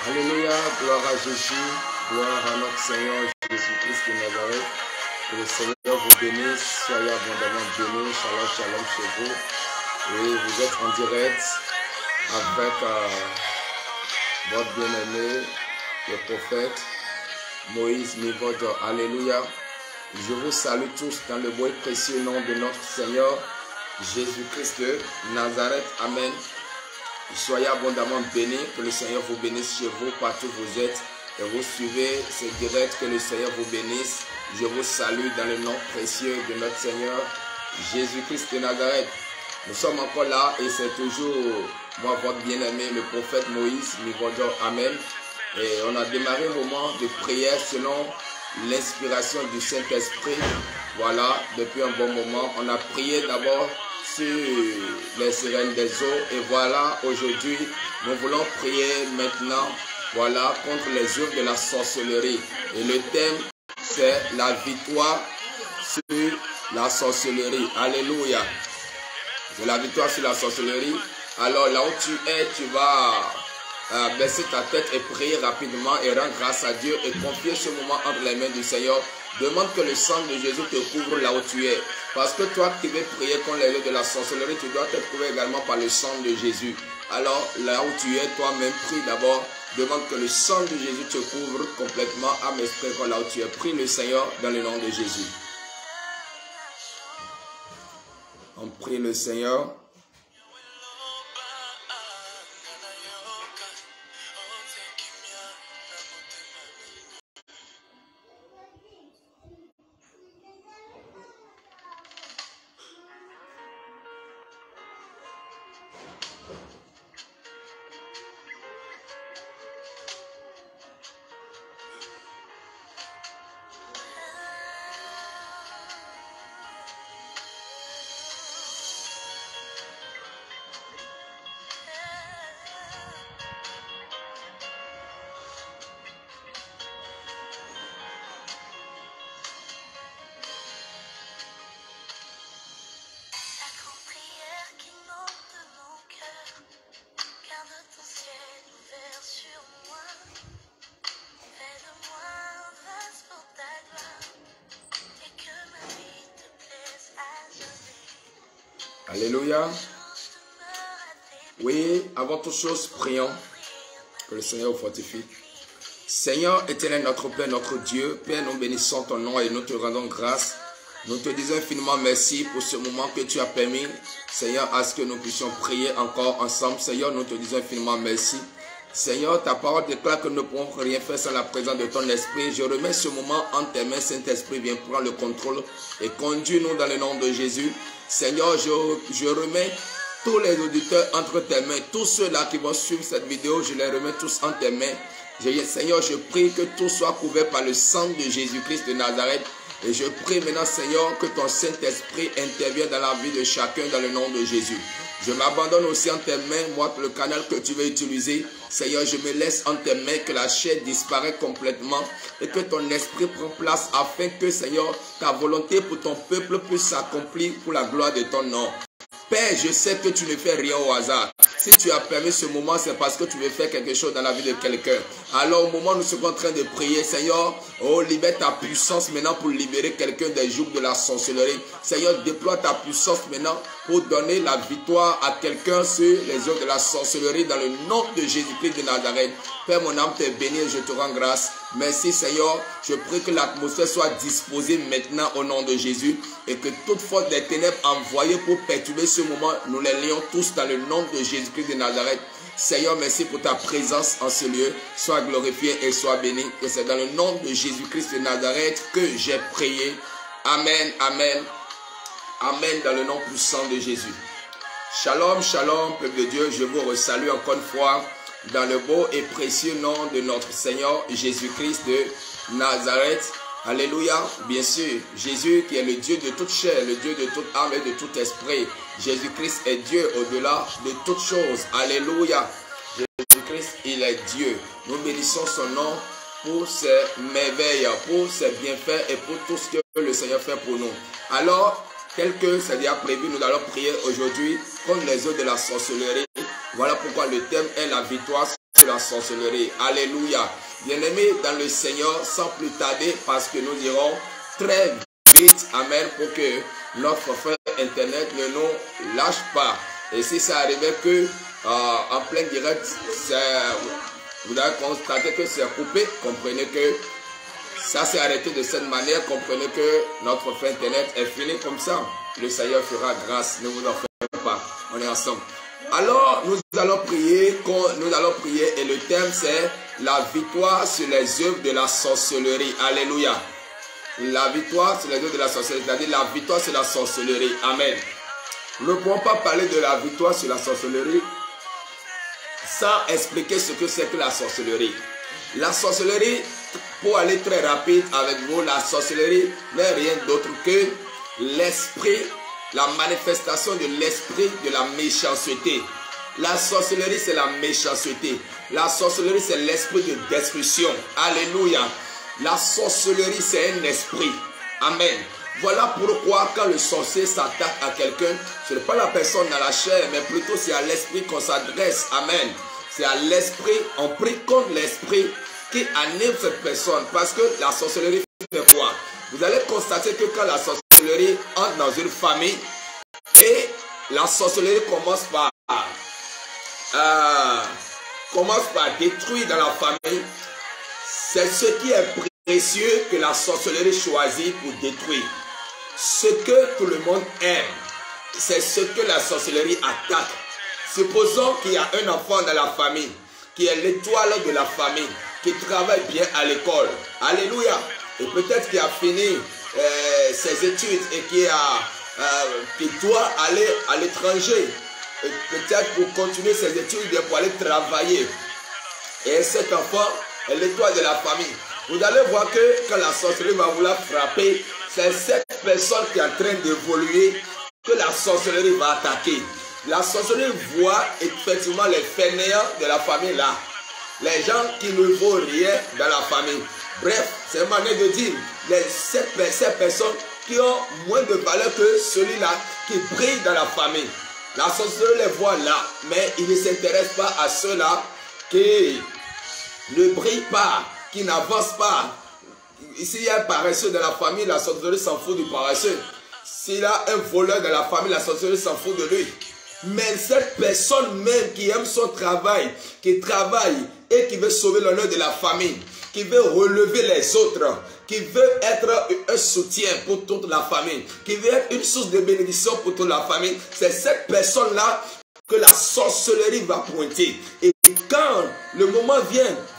Alléluia, gloire à Jésus, gloire à notre Seigneur Jésus-Christ de Nazareth. Que le Seigneur vous bénisse, soyez abondamment bénis, shalom, shalom chez vous. Et vous êtes en direct avec votre bien-aimé, le prophète Moïse Mivodo. Alléluia. Je vous salue tous dans le beau et précieux nom de notre Seigneur Jésus-Christ de Nazareth. Amen. Soyez abondamment bénis, que le Seigneur vous bénisse chez vous, partout où vous êtes. Et vous suivez ce direct, que le Seigneur vous bénisse. Je vous salue dans le nom précieux de notre Seigneur Jésus-Christ de Nazareth. Nous sommes encore là et c'est toujours moi, votre bien-aimé, le prophète Moïse Mivodo. Amen. Et on a démarré un moment de prière selon l'inspiration du Saint-Esprit. Voilà, depuis un bon moment, on a prié d'abord sur les sirènes des eaux. Et voilà, aujourd'hui, nous voulons prier maintenant, voilà, contre les œuvres de la sorcellerie. Et le thème, c'est la victoire sur la sorcellerie. Alléluia. C'est la victoire sur la sorcellerie. Alors là où tu es, tu vas baisser ta tête et prier rapidement et rendre grâce à Dieu et confier ce moment entre les mains du Seigneur. Demande que le sang de Jésus te couvre là où tu es. Parce que toi qui veux prier contre les œuvres de la sorcellerie, tu dois te couvrir également par le sang de Jésus. Alors là où tu es, toi-même, prie d'abord. Demande que le sang de Jésus te couvre complètement, âme, esprit, là où tu es. Prie le Seigneur dans le nom de Jésus. On prie le Seigneur. Alléluia. Oui, avant toute chose, prions que le Seigneur vous fortifie. Seigneur éternel, notre Père, notre Dieu, Père, nous bénissons ton nom et nous te rendons grâce. Nous te disons infiniment merci pour ce moment que tu as permis, Seigneur, à ce que nous puissions prier encore ensemble. Seigneur, nous te disons infiniment merci. Seigneur, ta parole déclare que nous ne pouvons rien faire sans la présence de ton esprit. Je remets ce moment en tes mains, Saint-Esprit, viens prendre le contrôle et conduis-nous dans le nom de Jésus. Seigneur, je remets tous les auditeurs entre tes mains. Tous ceux-là qui vont suivre cette vidéo, je les remets tous en tes mains. Seigneur, je prie que tout soit couvert par le sang de Jésus-Christ de Nazareth. Et je prie maintenant, Seigneur, que ton Saint-Esprit intervienne dans la vie de chacun dans le nom de Jésus. Je m'abandonne aussi en tes mains, moi, le canal que tu veux utiliser. Seigneur, je me laisse en tes mains, que la chair disparaisse complètement et que ton esprit prenne place afin que, Seigneur, ta volonté pour ton peuple puisse s'accomplir pour la gloire de ton nom. Père, je sais que tu ne fais rien au hasard. Si tu as permis ce moment, c'est parce que tu veux faire quelque chose dans la vie de quelqu'un. Alors au moment où nous sommes en train de prier, Seigneur, oh, libère ta puissance maintenant pour libérer quelqu'un des jougs de la sorcellerie. Seigneur, déploie ta puissance maintenant pour donner la victoire à quelqu'un sur les œuvres de la sorcellerie dans le nom de Jésus-Christ de Nazareth. Père, mon âme t'est bénie et je te rends grâce. Merci Seigneur, je prie que l'atmosphère soit disposée maintenant au nom de Jésus et que toute force des ténèbres envoyée pour perturber ce moment, nous les lions tous dans le nom de Jésus-Christ de Nazareth. Seigneur, merci pour ta présence en ce lieu. Sois glorifié et sois béni. Et c'est dans le nom de Jésus-Christ de Nazareth que j'ai prié. Amen, amen, amen, dans le nom puissant de Jésus. Shalom, shalom, peuple de Dieu, je vous resalue encore une fois dans le beau et précieux nom de notre Seigneur Jésus-Christ de Nazareth. Alléluia. Bien sûr, Jésus qui est le Dieu de toute chair, le Dieu de toute âme et de tout esprit. Jésus-Christ est Dieu au-delà de toutes choses. Alléluia. Jésus-Christ, il est Dieu. Nous bénissons son nom pour ses merveilles, pour ses bienfaits et pour tout ce que le Seigneur fait pour nous. Alors, tel que c'est déjà prévu, nous allons prier aujourd'hui contre les œuvres de la sorcellerie. Voilà pourquoi le thème est la victoire sur la sorcellerie. Alléluia. Bien-aimés dans le Seigneur, sans plus tarder, parce que nous irons très vite, amen, pour que notre frère Internet ne nous lâche pas. Et si ça arrivait que en plein direct, vous avez constaté que c'est coupé, comprenez que ça s'est arrêté de cette manière, comprenez que notre frère Internet est fini comme ça. Le Seigneur fera grâce, ne vous en faites pas, on est ensemble. Alors, nous allons prier et le thème c'est la victoire sur les œuvres de la sorcellerie. Alléluia. La victoire sur les œuvres de la sorcellerie, c'est-à-dire la victoire sur la sorcellerie. Amen. Nous ne pouvons pas parler de la victoire sur la sorcellerie sans expliquer ce que c'est que la sorcellerie. La sorcellerie, pour aller très rapide avec vous, la sorcellerie n'est rien d'autre que l'esprit, la manifestation de l'esprit de la méchanceté. La sorcellerie, c'est la méchanceté. La sorcellerie, c'est l'esprit de destruction. Alléluia. La sorcellerie, c'est un esprit. Amen. Voilà pourquoi quand le sorcier s'attaque à quelqu'un, ce n'est pas la personne dans la chair, mais plutôt c'est à l'esprit qu'on s'adresse. Amen. C'est à l'esprit, on prie contre l'esprit qui anime cette personne. Parce que la sorcellerie fait quoi? Vous allez constater que quand la sorcellerie entre dans une famille, et la sorcellerie commence par détruire dans la famille, c'est ce qui est précieux que la sorcellerie choisit pour détruire. Ce que tout le monde aime, c'est ce que la sorcellerie attaque. Supposons qu'il y a un enfant dans la famille, qui est l'étoile de la famille, qui travaille bien à l'école. Alléluia. Et peut-être qu'il a fini ses études et qui doit aller à l'étranger. Peut-être pour continuer ses études, pour aller travailler. Et cet enfant est l'étoile de la famille. Vous allez voir que quand la sorcellerie va vouloir frapper, c'est cette personne qui est en train d'évoluer que la sorcellerie va attaquer. La sorcellerie voit effectivement les fainéants de la famille là. Les gens qui ne vaut rien dans la famille. Bref, c'est une manière de dire ces personnes qui ont moins de valeur que celui-là qui brille dans la famille. La sorcellerie les voit là, mais il ne s'intéresse pas à ceux-là qui ne brillent pas, qui n'avancent pas. S'il y a un paresseux dans la famille, la sorcellerie s'en fout du paresseux. S'il y a un voleur dans la famille, la sorcellerie s'en fout de lui. Mais cette personne même qui aime son travail, qui travaille et qui veut sauver l'honneur de la famille, qui veut relever les autres, qui veut être un soutien pour toute la famille, qui veut être une source de bénédiction pour toute la famille, c'est cette personne-là que la sorcellerie va pointer. Et quand le moment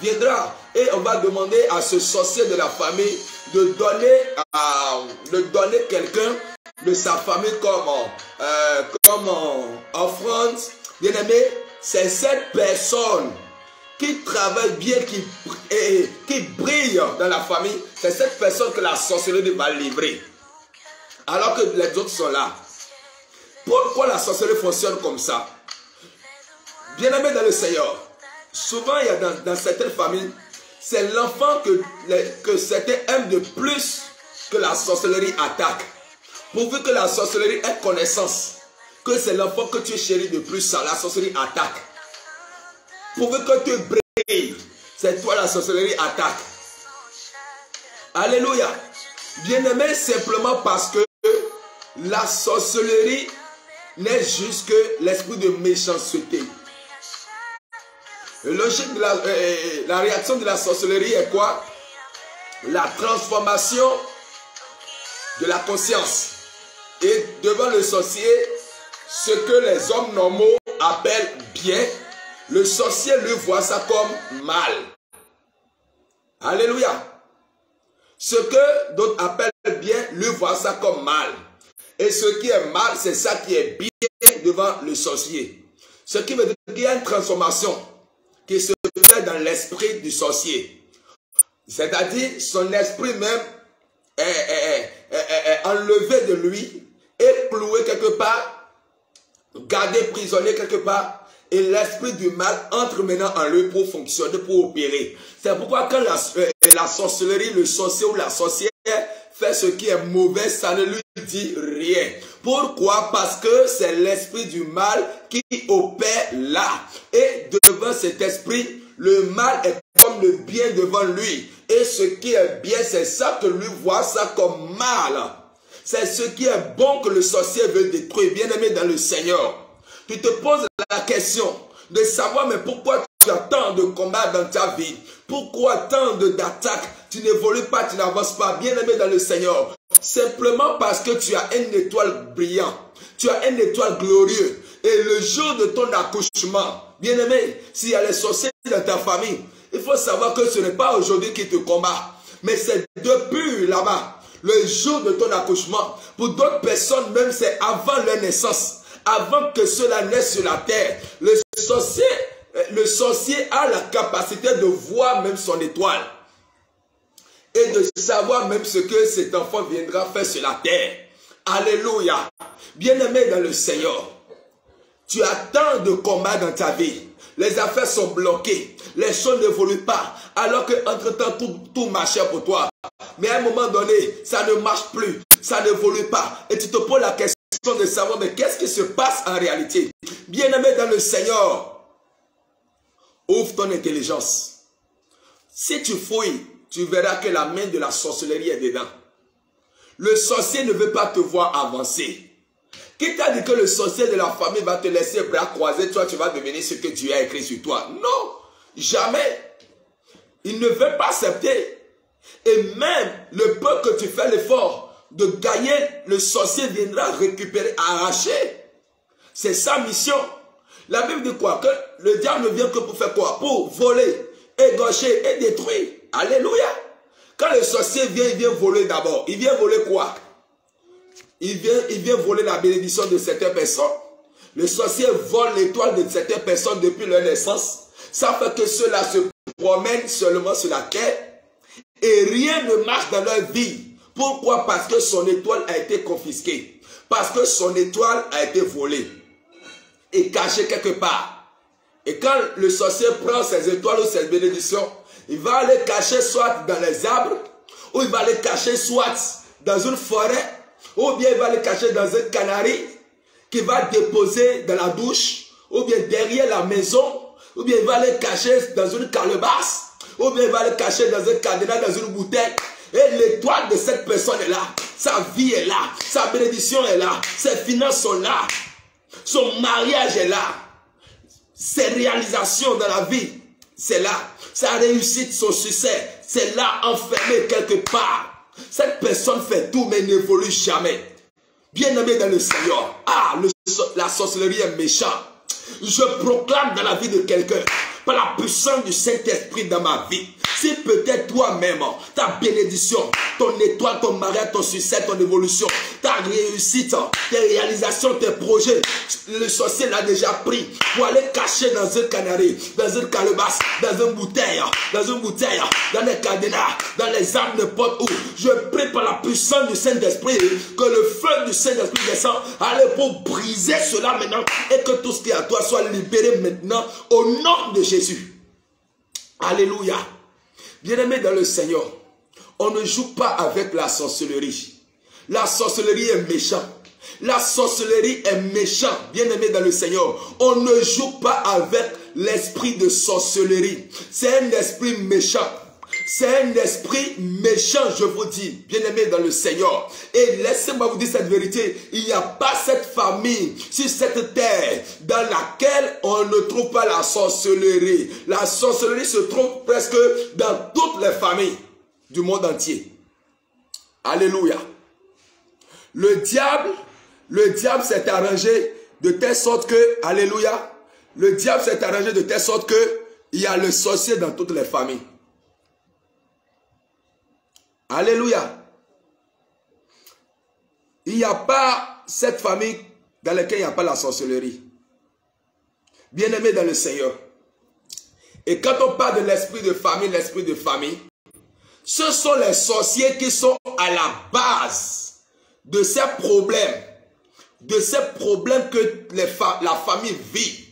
viendra, et on va demander à ce sorcier de la famille de donner quelqu'un de sa famille comme offrande, bien aimé, c'est cette personne qui travaille bien, qui brille dans la famille, c'est cette personne que la sorcellerie va livrer. Alors que les autres sont là. Pourquoi la sorcellerie fonctionne comme ça? Bien aimé dans le Seigneur, souvent il y a dans certaines familles, c'est l'enfant que certains aiment de plus que la sorcellerie attaque. Pourvu que la sorcellerie ait connaissance que c'est l'enfant que tu chéris de plus, ça, la sorcellerie attaque. Pourvu que tu brilles, c'est toi la sorcellerie attaque. Alléluia. Bien-aimé, simplement parce que la sorcellerie n'est juste que l'esprit de méchanceté. Logique de la réaction de la sorcellerie est quoi? La transformation de la conscience. Et devant le sorcier, ce que les hommes normaux appellent bien, le sorcier lui voit ça comme mal. Alléluia. Ce que d'autres appellent bien, lui voit ça comme mal. Et ce qui est mal, c'est ça qui est bien devant le sorcier. Ce qui veut dire qu'il y a une transformation qui se fait dans l'esprit du sorcier. C'est-à-dire, son esprit même est enlevé de lui et cloué quelque part, gardé prisonnier quelque part. Et l'esprit du mal entre maintenant en lui pour fonctionner, pour opérer. C'est pourquoi quand la sorcellerie, le sorcier ou la sorcière fait ce qui est mauvais, ça ne lui dit rien. Pourquoi? Parce que c'est l'esprit du mal qui opère là. Et devant cet esprit, le mal est comme le bien devant lui. Et ce qui est bien, c'est ça que lui voit ça comme mal. C'est ce qui est bon que le sorcier veut détruire. Bien-aimé dans le Seigneur, tu te poses la question de savoir mais pourquoi tu as tant de combats dans ta vie? Pourquoi tant d'attaques? Tu n'évolues pas, tu n'avances pas. Bien-aimé dans le Seigneur, simplement parce que tu as une étoile brillante, tu as une étoile glorieuse. Et le jour de ton accouchement, bien-aimé, s'il y a les sorciers dans ta famille, il faut savoir que ce n'est pas aujourd'hui qui te combat, mais c'est depuis là-bas, le jour de ton accouchement. Pour d'autres personnes, même c'est avant leur naissance. Avant que cela naisse sur la terre, le sorcier a la capacité de voir même son étoile et de savoir même ce que cet enfant viendra faire sur la terre. Alléluia. Bien-aimé dans le Seigneur, tu as tant de combats dans ta vie. Les affaires sont bloquées. Les choses n'évoluent pas. Alors qu'entre-temps, tout marchait pour toi. Mais à un moment donné, ça ne marche plus. Ça n'évolue pas. Et tu te poses la question de savoir, mais qu'est-ce qui se passe en réalité? Bien-aimé dans le Seigneur, ouvre ton intelligence. Si tu fouilles, tu verras que la main de la sorcellerie est dedans. Le sorcier ne veut pas te voir avancer. Qui t'a dit que le sorcier de la famille va te laisser bras croisés, toi tu vas devenir ce que Dieu a écrit sur toi? Non, jamais. Il ne veut pas accepter. Et même le peu que tu fais l'effort de gagner, le sorcier viendra récupérer, arracher. C'est sa mission. La Bible dit quoi? Que le diable ne vient que pour faire quoi? Pour voler, égorger et détruire. Alléluia. Quand le sorcier vient, il vient voler d'abord. Il vient voler quoi? Il vient voler la bénédiction de certaines personnes. Le sorcier vole l'étoile de certaines personnes depuis leur naissance. Ça fait que ceux-là se promènent seulement sur la terre et rien ne marche dans leur vie. Pourquoi? Parce que son étoile a été confisquée. Parce que son étoile a été volée et cachée quelque part. Et quand le sorcier prend ses étoiles ou ses bénédictions, il va les cacher soit dans les arbres, ou il va les cacher soit dans une forêt, ou bien il va les cacher dans un canari qu'il va déposer dans la douche, ou bien derrière la maison, ou bien il va les cacher dans une calebasse, ou bien il va les cacher dans un cadenas, dans une bouteille. Et l'étoile de cette personne est là, sa vie est là, sa bénédiction est là, ses finances sont là, son mariage est là, ses réalisations dans la vie, c'est là, sa réussite, son succès, c'est là enfermé quelque part. Cette personne fait tout mais n'évolue jamais. Bien-aimé dans le Seigneur, la sorcellerie est méchante. Je proclame dans la vie de quelqu'un, par la puissance du Saint-Esprit dans ma vie, si peut-être toi-même, ta bénédiction, ton étoile, ton mariage, ton succès, ton évolution, ta réussite, tes réalisations, tes projets, le sorcier l'a déjà pris pour aller cacher dans un canari, dans une calebasse, dans une bouteille, dans les cadenas, dans les arbres, n'importe où. Je prie par la puissance du Saint-Esprit que le feu du Saint-Esprit descend, allez pour briser cela maintenant et que tout ce qui est à toi soit libéré maintenant au nom de Jésus. Alléluia. Bien-aimé dans le Seigneur, on ne joue pas avec la sorcellerie. La sorcellerie est méchante. La sorcellerie est méchante. Bien-aimé dans le Seigneur, on ne joue pas avec l'esprit de sorcellerie. C'est un esprit méchant. C'est un esprit méchant, je vous dis, bien-aimé dans le Seigneur. Et laissez-moi vous dire cette vérité. Il n'y a pas cette famille sur cette terre dans laquelle on ne trouve pas la sorcellerie. La sorcellerie se trouve presque dans toutes les familles du monde entier. Alléluia. Le diable s'est arrangé de telle sorte que, alléluia, le diable s'est arrangé de telle sorte que il y a le sorcier dans toutes les familles. Alléluia. Il n'y a pas cette famille dans laquelle il n'y a pas la sorcellerie. Bien-aimé dans le Seigneur. Et quand on parle de l'esprit de famille, Ce sont les sorciers qui sont à la base de ces problèmes que la famille vit,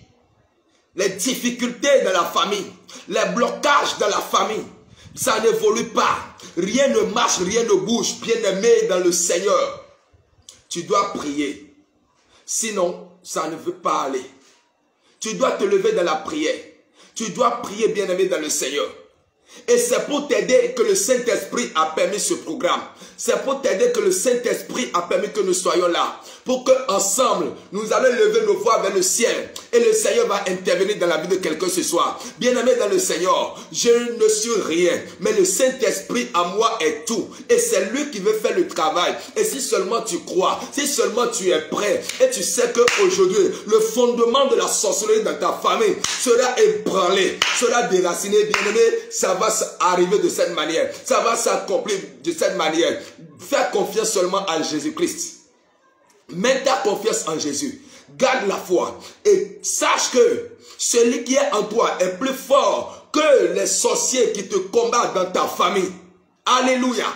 les difficultés de la famille, les blocages de la famille. Ça n'évolue pas, rien ne marche, rien ne bouge. Bien-aimé dans le Seigneur, tu dois prier, sinon ça ne veut pas aller. Tu dois te lever dans la prière, tu dois prier, bien-aimé dans le Seigneur. Et c'est pour t'aider que le Saint-Esprit a permis ce programme. C'est pour t'aider que le Saint-Esprit a permis que nous soyons là. Pour qu'ensemble, nous allons lever nos voix vers le ciel. Et le Seigneur va intervenir dans la vie de quelqu'un ce soir. Bien-aimé dans le Seigneur, je ne suis rien. Mais le Saint-Esprit à moi est tout. Et c'est lui qui veut faire le travail. Et si seulement tu crois, si seulement tu es prêt, et tu sais qu'aujourd'hui, le fondement de la sorcellerie dans ta famille sera ébranlé, sera déraciné, bien-aimé, ça va arriver de cette manière. Ça va s'accomplir de cette manière. Fais confiance seulement à Jésus-Christ. Mets ta confiance en Jésus. Garde la foi. Et sache que celui qui est en toi est plus fort que les sorciers qui te combattent dans ta famille. Alléluia.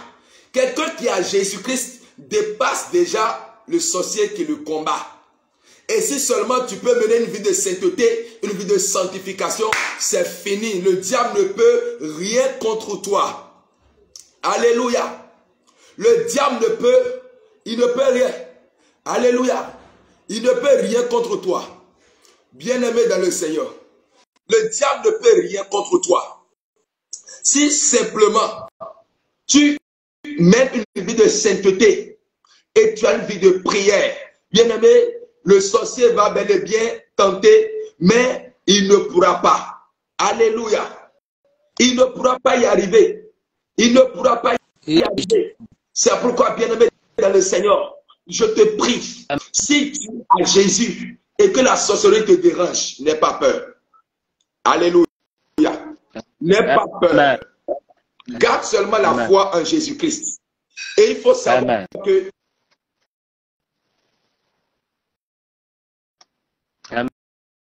Quelqu'un qui a Jésus-Christ dépasse déjà le sorcier qui le combat. Et si seulement tu peux mener une vie de sainteté, une vie de sanctification, c'est fini. Le diable ne peut rien contre toi. Alléluia. Le diable il ne peut rien. Alléluia. Il ne peut rien contre toi. Bien-aimé dans le Seigneur. Le diable ne peut rien contre toi. Si simplement tu mènes une vie de sainteté et tu as une vie de prière, bien-aimé, le sorcier va bel et bien tenter, mais il ne pourra pas. Alléluia. Il ne pourra pas y arriver. Il ne pourra pas y arriver. C'est pourquoi, bien-aimé dans le Seigneur, je te prie, si tu as Jésus et que la sorcellerie te dérange, n'aie pas peur. Alléluia. N'aie pas peur. Garde seulement la foi en Jésus-Christ. Et il faut savoir que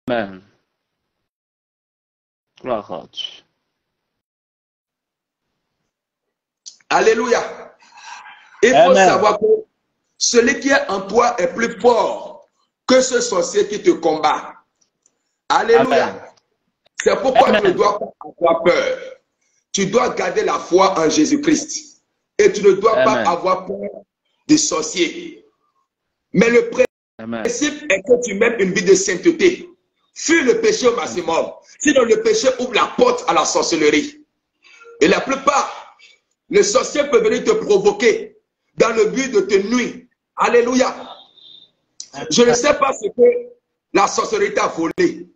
Amen. Gloire à Dieu. Alléluia. Il faut savoir que celui qui est en toi est plus fort que ce sorcier qui te combat. Alléluia. C'est pourquoi tu ne dois pas avoir peur. Tu dois garder la foi en Jésus-Christ. Et tu ne dois pas avoir peur des sorciers. Mais le principe est que tu mènes une vie de sainteté. Fuis le péché au maximum. Sinon le péché ouvre la porte à la sorcellerie. Et la plupart, les sorciers peuvent venir te provoquer dans le but de te nuire. Alléluia. Je ne sais pas ce que la sorcellerie t'a volé.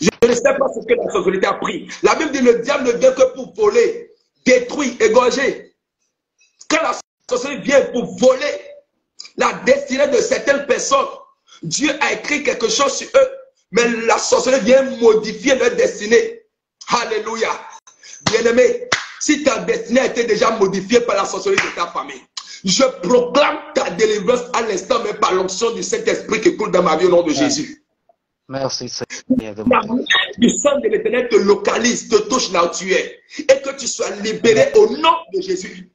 Je ne sais pas ce que la sorcellerie t'a pris. La Bible dit le diable ne vient que pour voler, détruire, égorger. Quand la sorcellerie vient pour voler la destinée de certaines personnes, Dieu a écrit quelque chose sur eux, mais la sorcellerie vient modifier leur destinée. Alléluia. Bien-aimé, si ta destinée a été déjà modifiée par la sorcellerie de ta famille, je proclame ta délivrance à l'instant, mais par l'onction du Saint-Esprit qui coule dans ma vie au nom de Jésus. Merci Seigneur. La main du sang de l'Éternel te localise, te touche là où tu es, et que tu sois libéré au nom de Jésus.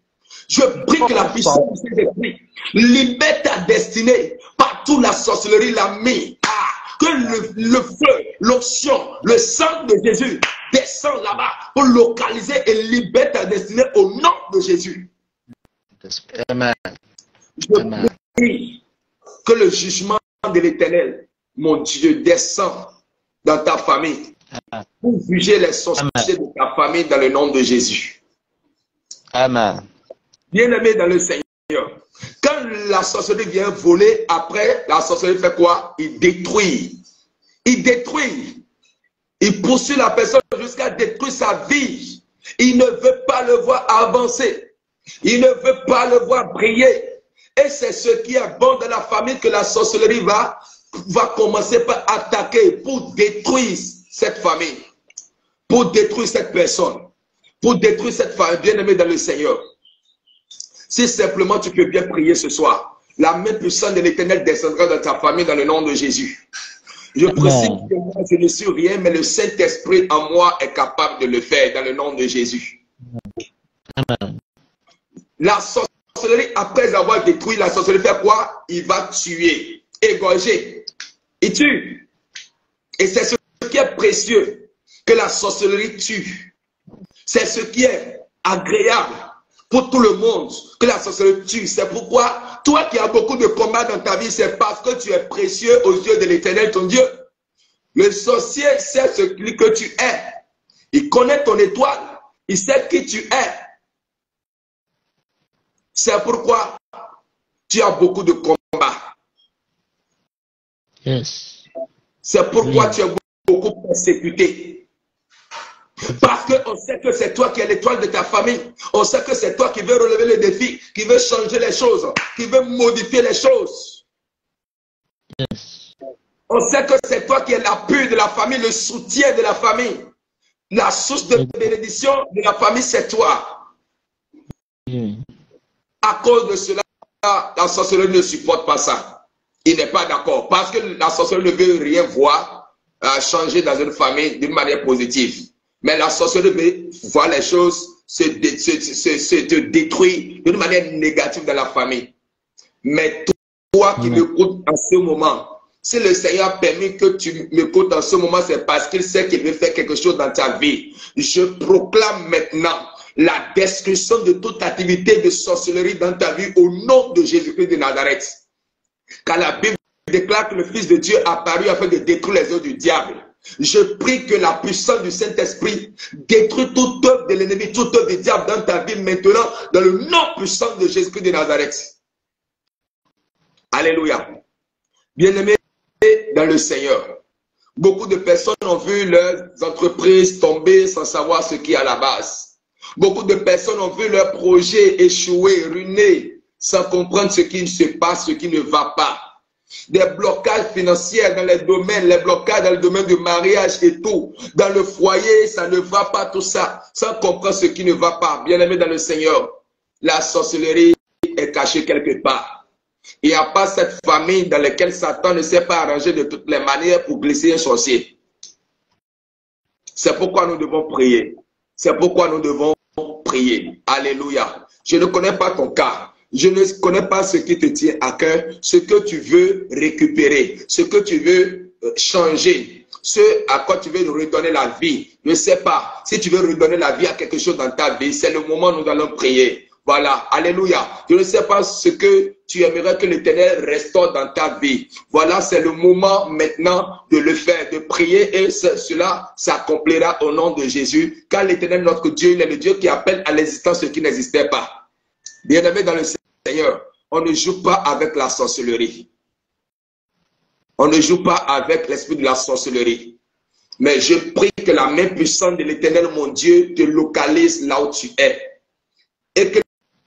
Je prie que la puissance du Saint-Esprit libère ta destinée. Partout la sorcellerie l'a mis. Que le feu, l'onction, le sang de Jésus descend là-bas pour localiser et libérer ta destinée au nom de Jésus. Amen. Je prie que le jugement de l'Éternel, mon Dieu, descend dans ta famille pour juger les sorciers de ta famille dans le nom de Jésus. Amen. Bien-aimé dans le Seigneur, quand la sorcellerie vient voler, après, la sorcellerie fait quoi? Il détruit. Il détruit. Il poursuit la personne jusqu'à détruire sa vie. Il ne veut pas le voir avancer. Il ne veut pas le voir briller. Et c'est ce qui est bon dans la famille que la sorcellerie va commencer par attaquer pour détruire cette famille. Pour détruire cette personne. Pour détruire cette famille. Bien-aimé dans le Seigneur. Si simplement tu peux bien prier ce soir, la main puissante de l'Éternel descendra dans ta famille dans le nom de Jésus. Je précise que moi, je ne suis rien, mais le Saint-Esprit en moi est capable de le faire dans le nom de Jésus. Amen. La sorcellerie, après avoir détruit, la sorcellerie fait quoi? Il va tuer, égorger. Il tue. Et c'est ce qui est précieux, que la sorcellerie tue. C'est ce qui est agréable pour tout le monde, que la sorcellerie tue. C'est pourquoi, toi qui as beaucoup de combats dans ta vie, c'est parce que tu es précieux aux yeux de l'Éternel, ton Dieu. Le sorcier sait ce que tu es. Il connaît ton étoile. Il sait qui tu es. C'est pourquoi tu as beaucoup de combats. Yes. C'est pourquoi tu es beaucoup persécuté. Parce qu'on sait que c'est toi qui es l'étoile de ta famille. On sait que c'est toi qui veux relever les défis, qui veut changer les choses, qui veut modifier les choses. Yes. On sait que c'est toi qui es l'appui de la famille, le soutien de la famille. La source de bénédiction de la famille, c'est toi. À cause de cela, la sorcellerie ne supporte pas ça. Il n'est pas d'accord. Parce que la sorcellerie ne veut rien voir changer dans une famille d'une manière positive. Mais la sorcellerie veut voir les choses se détruire d'une manière négative dans la famille. Mais toi qui m'écoutes en ce moment, si le Seigneur a permis que tu m'écoutes en ce moment, c'est parce qu'il sait qu'il veut faire quelque chose dans ta vie. Je proclame maintenant la destruction de toute activité de sorcellerie dans ta vie au nom de Jésus-Christ de Nazareth. Car la Bible déclare que le Fils de Dieu est apparu afin de détruire les œuvres du diable. Je prie que la puissance du Saint-Esprit détruit toute œuvre de l'ennemi, toute œuvre du diable dans ta vie maintenant, dans le nom puissant de Jésus-Christ de Nazareth. Alléluia. Bien-aimés dans le Seigneur, beaucoup de personnes ont vu leurs entreprises tomber sans savoir ce qui est à la base. Beaucoup de personnes ont vu leurs projets échouer, ruiner, sans comprendre ce qui se passe, ce qui ne va pas. Des blocages financiers dans les domaines, les blocages dans le domaine du mariage et tout. Dans le foyer, ça ne va pas, tout ça, sans comprendre ce qui ne va pas. Bien-aimés dans le Seigneur, la sorcellerie est cachée quelque part. Il n'y a pas cette famille dans laquelle Satan ne s'est pas arrangé de toutes les manières pour glisser un sorcier. C'est pourquoi nous devons prier. C'est pourquoi nous devons prier. Alléluia. Je ne connais pas ton cas. Je ne connais pas ce qui te tient à cœur, ce que tu veux récupérer, ce que tu veux changer, ce à quoi tu veux redonner la vie. Je ne sais pas. Si tu veux redonner la vie à quelque chose dans ta vie, c'est le moment où nous allons prier. Voilà, alléluia. Je ne sais pas ce que tu aimerais que l'Éternel restaure dans ta vie. Voilà, c'est le moment maintenant de le faire, de prier et cela s'accomplira au nom de Jésus. Car l'Éternel, notre Dieu, il est le Dieu qui appelle à l'existence ce qui n'existait pas. Bien-aimés dans le Seigneur, on ne joue pas avec la sorcellerie. On ne joue pas avec l'esprit de la sorcellerie. Mais je prie que la main puissante de l'Éternel, mon Dieu, te localise là où tu es. Et que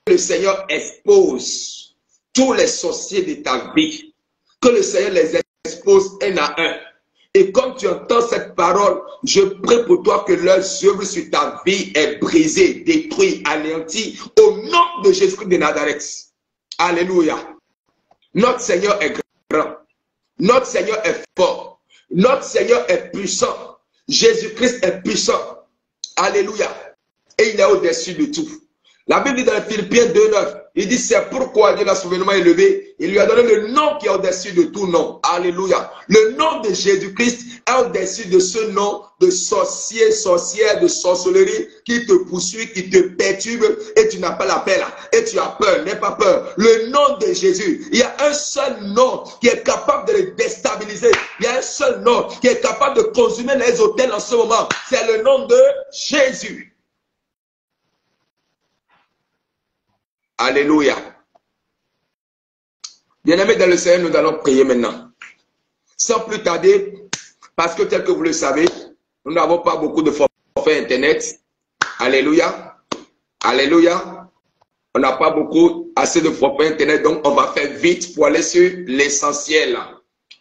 le Seigneur expose tous les sorciers de ta vie. Que le Seigneur les expose un à un. Et comme tu entends cette parole, je prie pour toi que leurs œuvres sur ta vie est brisée, détruite, anéantie au nom de Jésus-Christ de Nazareth. Alléluia. Notre Seigneur est grand. Notre Seigneur est fort. Notre Seigneur est puissant. Jésus-Christ est puissant. Alléluia. Et il est au-dessus de tout. La Bible dit dans Philippiens 2,9, il dit c'est pourquoi Dieu l'a souverainement élevé. Il lui a donné le nom qui est au-dessus de tout nom. Alléluia. Le nom de Jésus-Christ est au-dessus de ce nom de sorcier, sorcière, de sorcellerie qui te poursuit, qui te perturbe et tu n'as pas la paix là. Et tu as peur, n'aie pas peur. Le nom de Jésus, il y a un seul nom qui est capable de les déstabiliser. Il y a un seul nom qui est capable de consumer les hôtels en ce moment. C'est le nom de Jésus. Alléluia. Bien-aimés dans le Seigneur, nous allons prier maintenant. Sans plus tarder, parce que tel que vous le savez, nous n'avons pas beaucoup de forfaits Internet. Alléluia. Alléluia. On n'a pas assez de forfaits Internet, donc on va faire vite pour aller sur l'essentiel.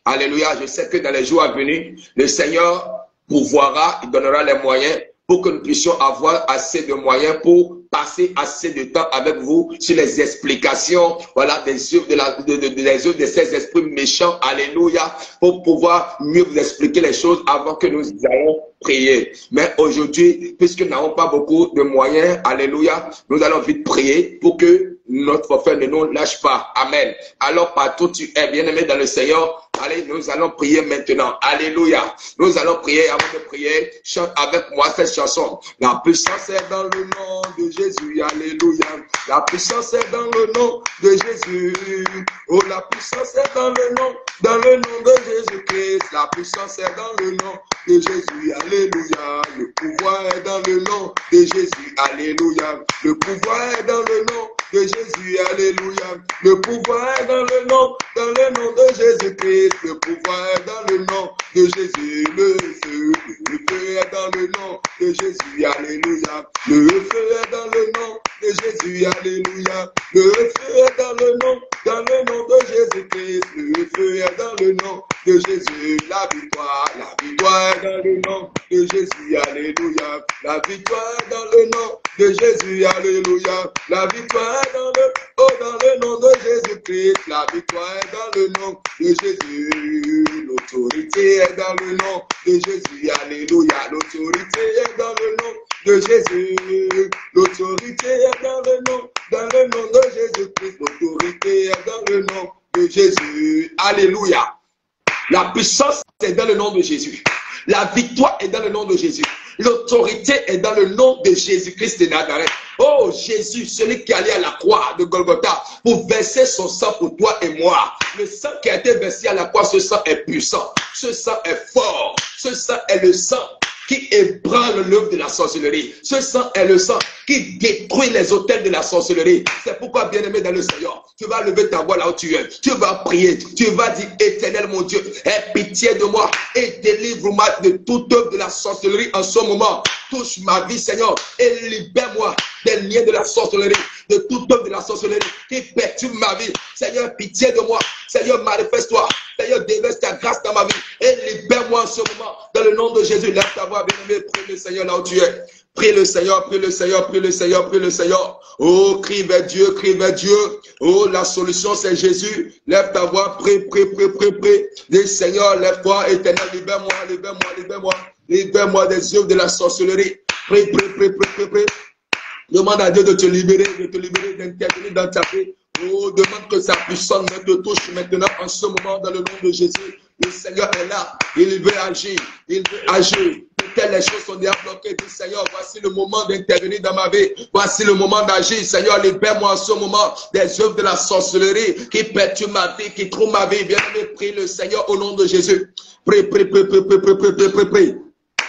Alléluia. Je sais que dans les jours à venir, le Seigneur pourvoira, il donnera les moyens pour que nous puissions avoir assez de moyens pour passer assez de temps avec vous sur les explications, voilà, des œuvres des œuvres de ces esprits méchants, alléluia, pour pouvoir mieux vous expliquer les choses avant que nous allons prier. Mais aujourd'hui, puisque nous n'avons pas beaucoup de moyens, alléluia, nous allons vite prier pour que notre frère ne nous lâche pas. Amen. Alors partout où tu es, bien-aimé dans le Seigneur, allez, nous allons prier maintenant. Alléluia. Nous allons prier. Avant de prier, chante avec moi cette chanson. La puissance est dans le nom de Jésus. Alléluia. La puissance est dans le nom de Jésus. Oh, la puissance est dans le nom de Jésus-Christ. La puissance est dans le nom de Jésus. Alléluia. Le pouvoir est dans le nom de Jésus. Alléluia. Le pouvoir est dans le nom de Jésus. Alléluia. Le pouvoir est dans le nom de Jésus-Christ. Le pouvoir est dans le nom de Jésus. Le feu est dans le nom de Jésus. Alléluia. Le feu est dans le nom de Jésus. Alléluia. Le feu est dans le nom de Jésus-Christ. Le feu est dans le nom de Jésus. La victoire est dans le nom de Jésus. Alléluia. La victoire est dans le nom de Jésus. Alléluia. La victoire est dans le nom de Jésus-Christ. La victoire est dans le nom de Jésus. L'autorité est dans le nom de Jésus. Alléluia. L'autorité est dans le nom de Jésus. L'autorité est dans le nom de Jésus-Christ. L'autorité est dans le nom de Jésus. Alléluia. La puissance est dans le nom de Jésus. La victoire est dans le nom de Jésus. L'autorité est dans le nom de Jésus-Christ de Nazareth. Oh Jésus, celui qui est allé à la croix de Golgotha pour verser son sang pour toi et moi. Le sang qui a été versé à la croix, ce sang est puissant. Ce sang est fort. Ce sang est le sang qui ébranle l'œuvre de la sorcellerie. Ce sang est le sang qui détruit les autels de la sorcellerie. C'est pourquoi, bien-aimé dans le Seigneur, tu vas lever ta voix là où tu es. Tu vas prier. Tu vas dire, Éternel mon Dieu, aie pitié de moi et délivre-moi de toute œuvre de la sorcellerie en ce moment. Touche ma vie, Seigneur, et libère-moi des liens de la sorcellerie, de toute œuvre de la sorcellerie qui perturbe ma vie. Seigneur, pitié de moi. Seigneur, manifeste-toi. Seigneur, déverse ta grâce dans ma vie et libère-moi en ce moment. Dans le nom de Jésus, lève ta voix, bien-aimé, prie le Seigneur là où tu es. Prie le Seigneur, prie le Seigneur, prie le Seigneur, prie le Seigneur. Oh, crie vers Dieu, crie vers Dieu. Oh, la solution c'est Jésus. Lève ta voix, prie, prie, prie, prie, prie. Dis Seigneur, lève-toi, Éternel, libère-moi, libère-moi, libère-moi. Libère-moi des œuvres de la sorcellerie. Prie, prie, prie, prie, prie, prie. Demande à Dieu de te libérer, d'intervenir dans ta vie. Oh, demande que sa puissance te touche maintenant en ce moment dans le nom de Jésus. Le Seigneur est là. Il veut agir. Il veut agir. Peut-être les choses sont déjà bloquées. Dis Seigneur, voici le moment d'intervenir dans ma vie. Voici le moment d'agir. Seigneur, libère-moi en ce moment des œuvres de la sorcellerie qui perturbent ma vie, qui trouvent ma vie. Bien-aimé, prie le Seigneur au nom de Jésus. Prie, prie, prie, prie, prie, prie, prie, prie, prie, prie.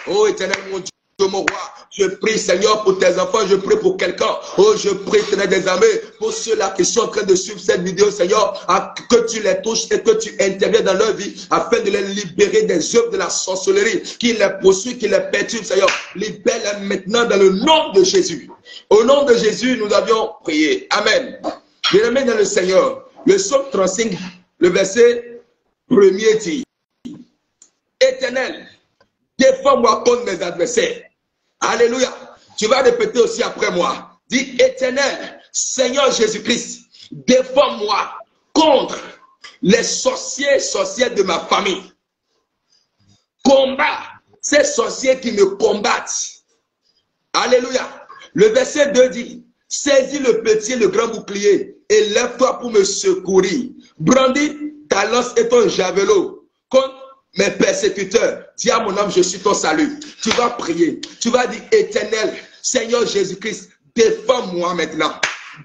Oh, Éternel mon Dieu. Mon roi, je prie Seigneur pour tes enfants, je prie pour quelqu'un. Oh, je prie Éternel des armées pour ceux-là qui sont en train de suivre cette vidéo, Seigneur, que tu les touches et que tu interviennes dans leur vie afin de les libérer des œuvres de la sorcellerie qui les poursuit, qui les perturbe, Seigneur. Libère-les maintenant dans le nom de Jésus. Au nom de Jésus, nous avions prié. Amen. Bien-aimés dans le Seigneur, le psaume 35, le verset 1er dit: Éternel, défends-moi contre mes adversaires. Alléluia. Tu vas répéter aussi après moi. Dis, Éternel, Seigneur Jésus-Christ, défends-moi contre les sorcières de ma famille. Combat ces sorciers qui me combattent. Alléluia. Le verset 2 dit, saisis le petit et le grand bouclier et lève-toi pour me secourir. Brandis ta lance et ton javelot contre mes persécuteurs. Dis à mon âme, je suis ton salut. Tu vas prier. Tu vas dire, Éternel, Seigneur Jésus-Christ, défends-moi maintenant.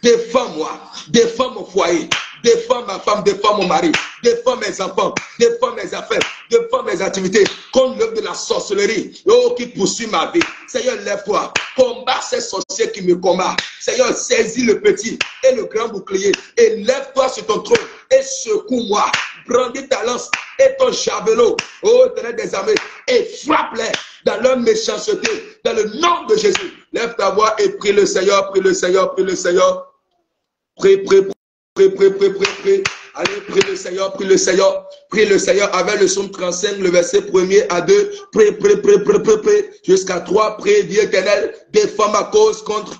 Défends-moi. Défends mon foyer. Défends ma femme, défends mon mari. Défends mes enfants. Défends mes affaires. Défends mes activités. Contre l'œuvre de la sorcellerie. Oh, qui poursuit ma vie. Seigneur, lève-toi. Combat ces sorciers qui me combattent. Seigneur, saisis le petit et le grand bouclier. Et lève-toi sur ton trône. Et secoue-moi. Brandis ta lance et ton javelot, ô Éternel des armées, et frappe-les dans leur méchanceté, dans le nom de Jésus. Lève ta voix et prie le Seigneur, prie le Seigneur, prie le Seigneur. Prie, prie, prie, prie, prie, prie, prie. Allez, prie le Seigneur, prie le Seigneur, prie le Seigneur avec le psaume 35, le verset 1er à 2. Prie, jusqu'à 3. Prie, Dieu éternel, défends ma cause contre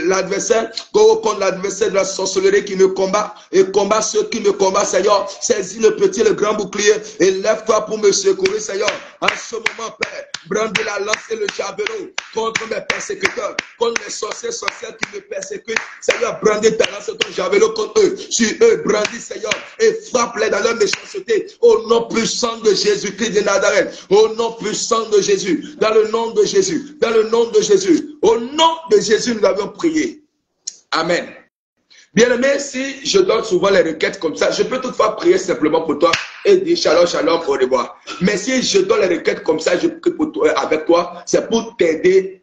l'adversaire, contre l'adversaire de la sorcellerie qui me combat et combat ceux qui me combattent, Seigneur. Saisis le petit et le grand bouclier et lève-toi pour me secourir, Seigneur. En ce moment, Père, brandis la lance et le javelot contre mes persécuteurs, contre les sorcières qui me persécutent. Seigneur, brandis ta lance et ton javelot contre eux. Sur eux, brandis, Seigneur, et frappe-les dans leur méchanceté. Au nom puissant de Jésus-Christ de Nazareth. Au nom puissant de Jésus. Dans le nom de Jésus. Dans le nom de Jésus. Au nom de Jésus, nous avons prié. Amen. Bien-aimé, si je donne souvent les requêtes comme ça, je peux toutefois prier simplement pour toi et dire shalom, shalom, au revoir. Mais si je donne les requêtes comme ça, je prie pour toi, avec toi, c'est pour t'aider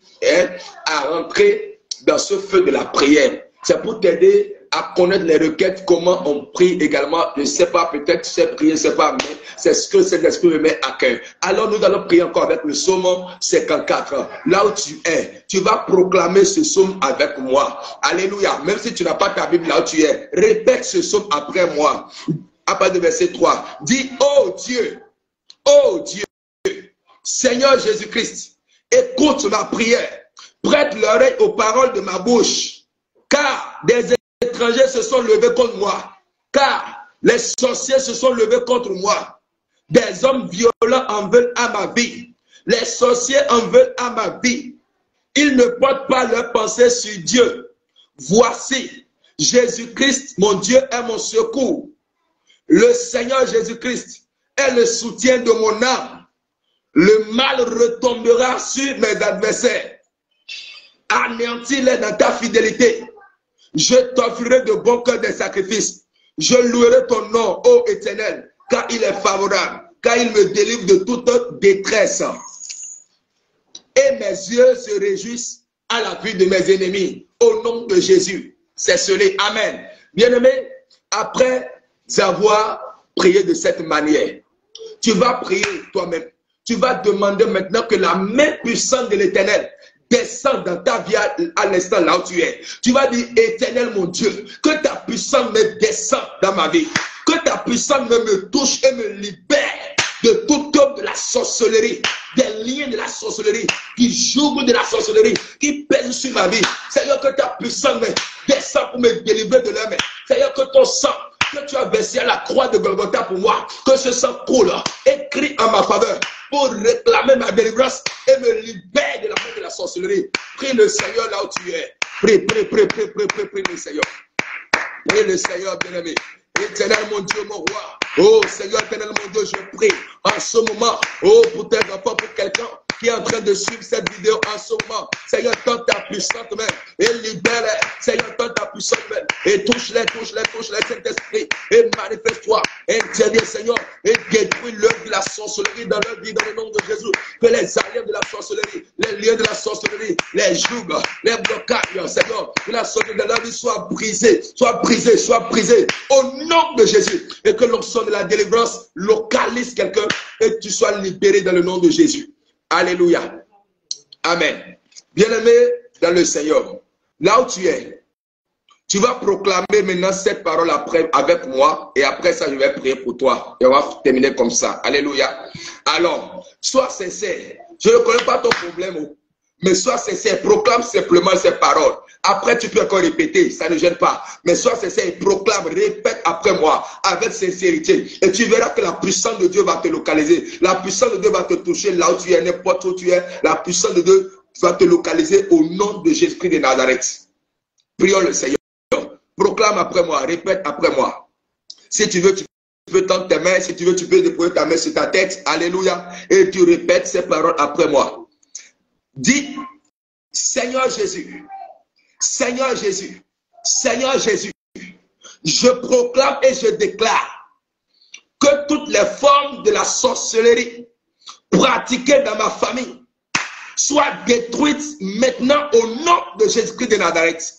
à rentrer dans ce feu de la prière. C'est pour t'aider à connaître les requêtes, comment on prie également. Je ne sais pas, peut-être tu sais prier, je ne sais pas, mais c'est ce que cet esprit me met à cœur. Alors nous allons prier encore avec le psaume 54. Là où tu es, tu vas proclamer ce psaume avec moi. Alléluia. Même si tu n'as pas ta Bible là où tu es, répète ce psaume après moi. À partir du verset 3. Dis, oh Dieu, Seigneur Jésus-Christ, écoute ma prière. Prête l'oreille aux paroles de ma bouche. Car des étrangers se sont levés contre moi. Car les sorciers se sont levés contre moi. Des hommes violents en veulent à ma vie. Les sorciers en veulent à ma vie. Ils ne portent pas leur pensée sur Dieu. Voici, Jésus-Christ, mon Dieu, est mon secours. Le Seigneur Jésus-Christ est le soutien de mon âme. Le mal retombera sur mes adversaires. Anéantis-les dans ta fidélité. Je t'offrirai de bon cœur des sacrifices. Je louerai ton nom, ô Éternel, car il est favorable, car il me délivre de toute détresse. Et mes yeux se réjouissent à la vue de mes ennemis. Au nom de Jésus. C'est cela. Amen. Bien-aimé, après avoir prié de cette manière, tu vas prier toi-même. Tu vas demander maintenant que la main puissante de l'Éternel descend dans ta vie à l'instant là où tu es. Tu vas dire, Éternel mon Dieu, que ta puissance me descende dans ma vie. Que ta puissance me touche et me libère de toute œuvre de la sorcellerie, des liens de la sorcellerie, qui jouent de la sorcellerie, qui pèsent sur ma vie. Seigneur, que ta puissance me descende pour me délivrer de leur main. Seigneur, que ton sang que tu as versé à la croix de Golgotha pour moi, que ce sang coule et crie en ma faveur pour réclamer ma délivrance et me libérer de la main de la sorcellerie. Prie le Seigneur là où tu es. Prie le Seigneur. Prie le Seigneur, bien-aimé. Éternel mon Dieu, mon roi. Oh Seigneur, éternel mon Dieu, je prie en ce moment, oh pour tes enfants, pour quelqu'un qui est en train de suivre cette vidéo en ce moment. Seigneur, tends ta puissante main et libère-les. Seigneur, tends ta puissante main et touche-les, Saint-Esprit, et manifeste-toi. Interviens, Seigneur, et détruis l'œuvre de la sorcellerie dans leur vie, dans le nom de Jésus. Que les alliés de la sorcellerie, les liens de la sorcellerie, les jougs, les blocages, Seigneur, que la sorcellerie de leur vie soit brisée, au nom de Jésus. Et que l'onction de la délivrance localise quelqu'un et que tu sois libéré dans le nom de Jésus. Alléluia. Amen. Bien-aimé dans le Seigneur, là où tu es, tu vas proclamer maintenant cette parole après, avec moi, et après ça, je vais prier pour toi. Et on va terminer comme ça. Alléluia. Alors, sois sincère. Je ne connais pas ton problème, mais sois sincère. Proclame simplement ces paroles. Après, tu peux encore répéter, ça ne gêne pas. Mais sois sincère et proclame, répète après moi, avec sincérité. Et tu verras que la puissance de Dieu va te localiser. La puissance de Dieu va te toucher là où tu es, n'importe où tu es. La puissance de Dieu va te localiser au nom de Jésus-Christ de Nazareth. Prions le Seigneur. Proclame après moi, répète après moi. Si tu veux, tu peux tendre tes mains. Si tu veux, tu peux déposer ta main sur ta tête. Alléluia. Et tu répètes ces paroles après moi. Dis, Seigneur Jésus, Seigneur Jésus, Seigneur Jésus, je proclame et je déclare que toutes les formes de la sorcellerie pratiquées dans ma famille soient détruites maintenant au nom de Jésus-Christ de Nazareth.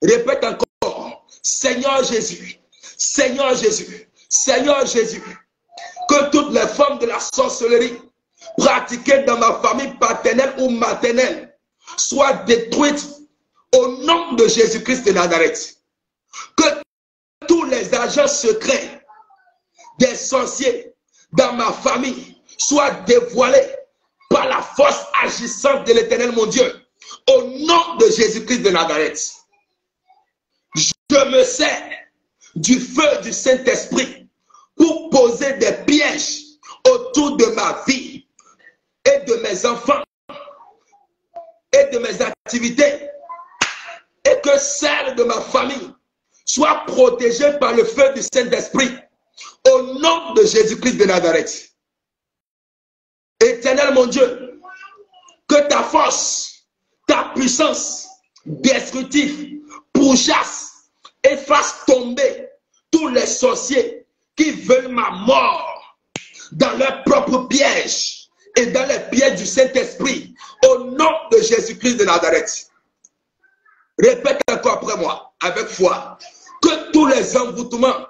Répète encore, Seigneur Jésus, Seigneur Jésus, Seigneur Jésus, que toutes les formes de la sorcellerie pratiquées dans ma famille paternelle ou maternelle soient détruites au nom de Jésus-Christ de Nazareth. Que tous les agents secrets des sorciers dans ma famille soient dévoilés par la force agissante de l'Éternel mon Dieu. Au nom de Jésus-Christ de Nazareth, je me sers du feu du Saint-Esprit pour poser des pièges autour de ma vie et de mes enfants et de mes activités, et que celles de ma famille soient protégées par le feu du Saint-Esprit au nom de Jésus-Christ de Nazareth. Éternel mon Dieu, que ta force, ta puissance destructive pourchasse et fasse tomber tous les sorciers qui veulent ma mort dans leurs propres pièges et dans les pièges du Saint-Esprit au nom de Jésus-Christ de Nazareth. Répète encore après moi avec foi que tous les envoûtements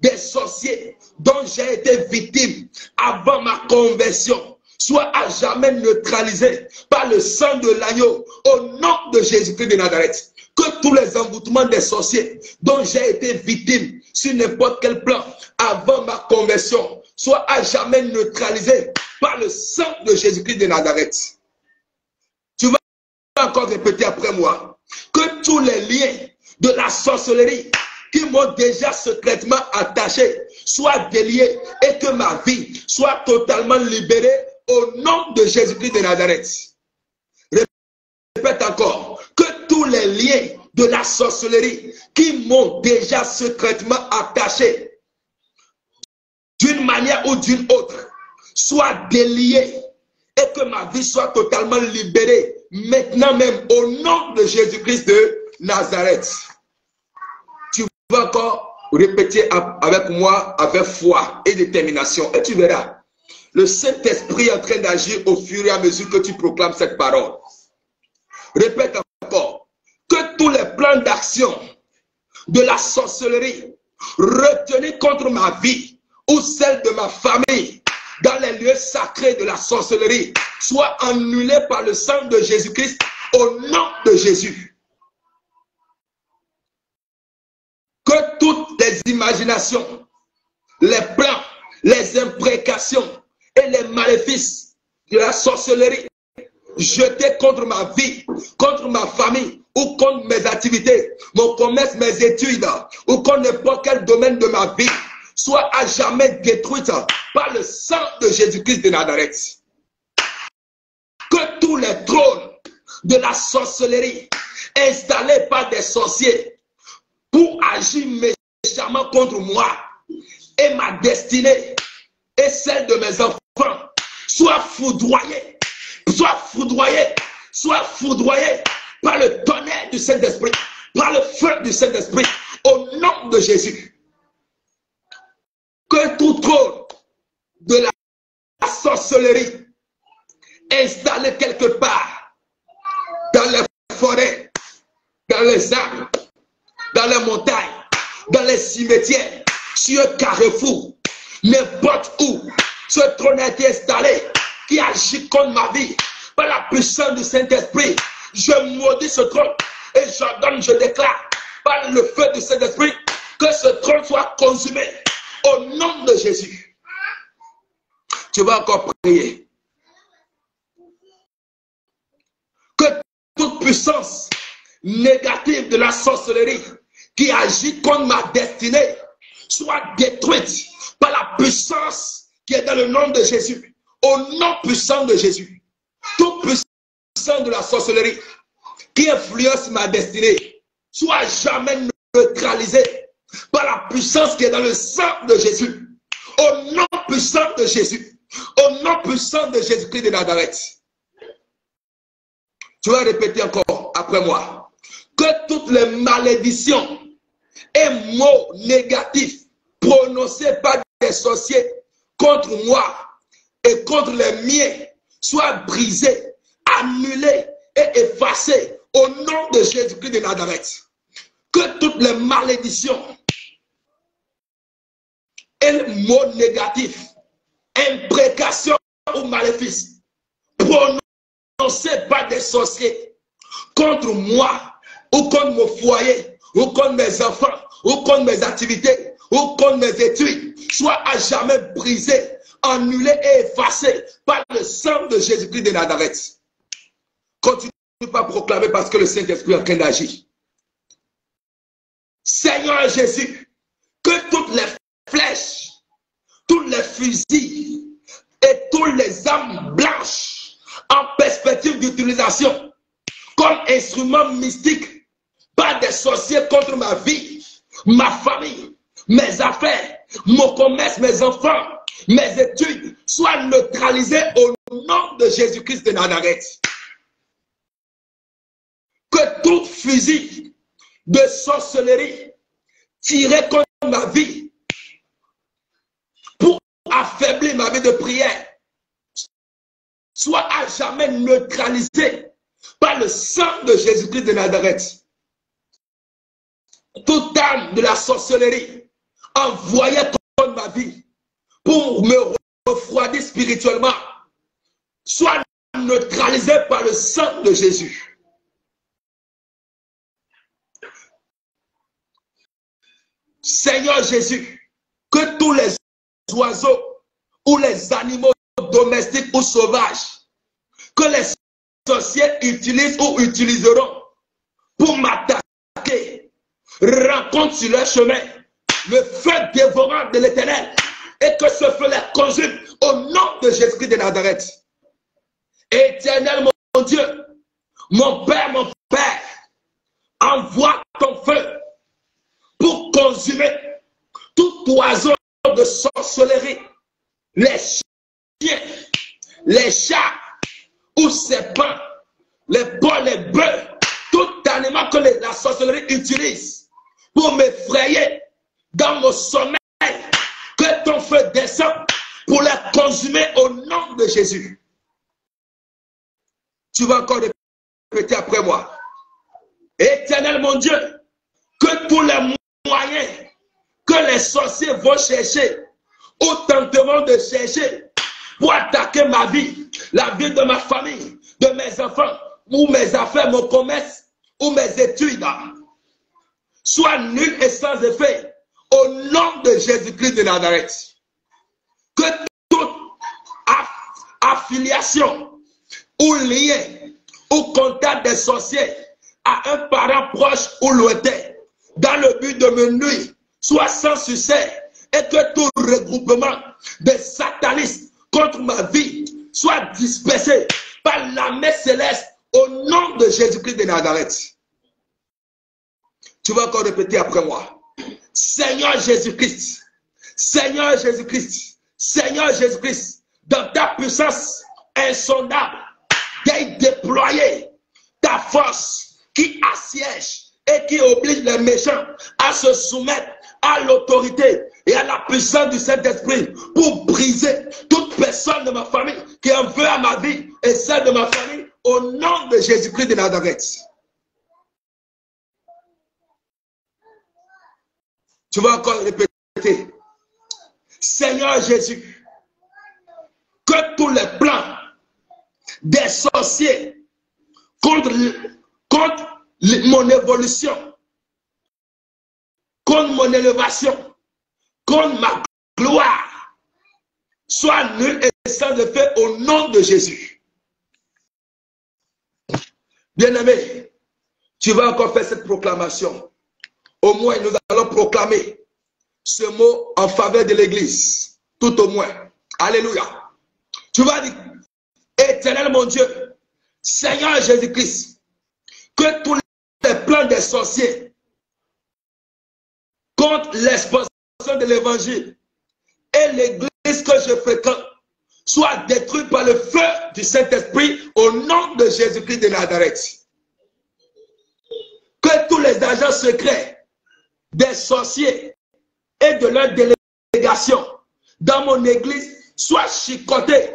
des sorciers dont j'ai été victime avant ma conversion soient à jamais neutralisés par le sang de l'agneau au nom de Jésus-Christ de Nazareth. Que tous les envoûtements des sorciers dont j'ai été victime sur n'importe quel plan avant ma conversion soient à jamais neutralisés par le sang de Jésus-Christ de Nazareth. Tu vas encore répéter après moi que tous les liens de la sorcellerie qui m'ont déjà secrètement attaché soient déliés et que ma vie soit totalement libérée au nom de Jésus-Christ de Nazareth. Répète encore que tous les liens de la sorcellerie qui m'ont déjà secrètement attaché d'une manière ou d'une autre soient déliés et que ma vie soit totalement libérée maintenant même au nom de Jésus-Christ de Nazareth. Tu vas encore répéter avec moi avec foi et détermination et tu verras le Saint-Esprit est en train d'agir au fur et à mesure que tu proclames cette parole. Répète encore que tous les plans d'action de la sorcellerie retenus contre ma vie ou celle de ma famille dans les lieux sacrés de la sorcellerie soient annulés par le sang de Jésus-Christ au nom de Jésus. Que toutes les imaginations, les plans, les imprécations et les maléfices de la sorcellerie jetés contre ma vie, contre ma famille ou contre mes activités, mon commerce, mes études ou contre n'importe quel domaine de ma vie soient à jamais détruites par le sang de Jésus-Christ de Nazareth. Que tous les trônes de la sorcellerie installés par des sorciers pour agir méchamment contre moi et ma destinée et celle de mes enfants soient foudroyés, par le tonnerre du Saint-Esprit, par le feu du Saint-Esprit, au nom de Jésus. Que tout trône de la sorcellerie installé quelque part dans les forêts, dans les arbres, dans les montagnes, dans les cimetières, sur un carrefour, n'importe où, ce trône a été installé qui agit contre ma vie par la puissance du Saint-Esprit. Je maudis ce trône et j'ordonne, je déclare par le feu du Saint-Esprit que ce trône soit consumé au nom de Jésus. Tu vas encore prier. Que toute puissance négative de la sorcellerie qui agit contre ma destinée soit détruite par la puissance qui est dans le nom de Jésus. Au nom puissant de Jésus. Toute puissance de la sorcellerie qui influence ma destinée soit jamais neutralisée par la puissance qui est dans le sang de Jésus. Au nom puissant de Jésus. Au nom puissant de Jésus-Christ de Nazareth. Tu vas répéter encore après moi. Que toutes les malédictions et mots négatifs prononcés par des sorciers contre moi et contre les miens soient brisés, annulés et effacés au nom de Jésus-Christ de Nazareth. Que toutes les malédictions et les mots négatifs, imprécations ou maléfices prononcés par des sorciers contre moi ou contre mon foyer ou contre mes enfants ou contre mes activités ou contre mes études soit à jamais brisé, annulé et effacé par le sang de Jésus-Christ de Nazareth. Continue pas à proclamer parce que le Saint-Esprit est en train d'agir. Seigneur Jésus, que toutes les flèches, tous les fusils et toutes les armes blanches en perspective d'utilisation comme instrument mystique par des sorciers contre ma vie, ma famille, mes affaires, mon commerce, mes enfants, mes études soient neutralisées au nom de Jésus-Christ de Nazareth. Que tout fusil de sorcellerie tiré contre ma vie pour affaiblir ma vie de prière soit à jamais neutralisé par le sang de Jésus-Christ de Nazareth. Toute arme de la sorcellerie envoyée contre ma vie pour me refroidir spirituellement soit neutralisée par le sang de Jésus. Seigneur Jésus, que tous les oiseaux ou les animaux domestiques ou sauvages que les sorciers utilisent ou utiliseront pour m'attaquer rencontrent sur leur chemin le feu dévorant de l'Éternel et que ce feu les consume au nom de Jésus-Christ de Nazareth. Éternel mon Dieu, mon Père, envoie ton feu pour consumer tout oiseau de sorcellerie, les chiens, les chats ou serpents, les bols, les bœufs, tout animal que la sorcellerie utilise pour m'effrayer dans mon sommeil, que ton feu descende pour les consumer au nom de Jésus. Tu vas encore répéter après moi. Éternel mon Dieu, que tous les moyens que les sorciers vont chercher ou tenteront de chercher pour attaquer ma vie, la vie de ma famille, de mes enfants, ou mes affaires, mon commerce, ou mes études, soient nuls et sans effet au nom de Jésus-Christ de Nazareth. Que toute affiliation ou lien ou contact des sorciers à un parent proche ou lointain dans le but de me nuire soit sans succès et que tout regroupement des satanistes contre ma vie soit dispersé par l'armée céleste au nom de Jésus-Christ de Nazareth. Tu vas encore répéter après moi. Seigneur Jésus-Christ, Seigneur Jésus-Christ, Seigneur Jésus-Christ, dans ta puissance insondable, d'aide déployer ta force qui assiège et qui oblige les méchants à se soumettre à l'autorité et à la puissance du Saint-Esprit pour briser toute personne de ma famille qui en veut à ma vie et celle de ma famille au nom de Jésus-Christ de Nazareth. Tu vas encore répéter. Seigneur Jésus, que tous les plans des sorciers contre mon évolution, contre mon élévation, contre ma gloire, soient nuls et sans effet au nom de Jésus. Bien-aimé, tu vas encore faire cette proclamation. Au moins, nous allons proclamer ce mot en faveur de l'Église. Tout au moins. Alléluia. Tu vas dire, Éternel mon Dieu, Seigneur Jésus-Christ, que tous les plans des sorciers contre l'exposition de l'Évangile et l'Église que je fréquente soient détruits par le feu du Saint-Esprit au nom de Jésus-Christ de Nazareth. Que tous les agents secrets des sorciers et de leur délégation dans mon église soient chicotés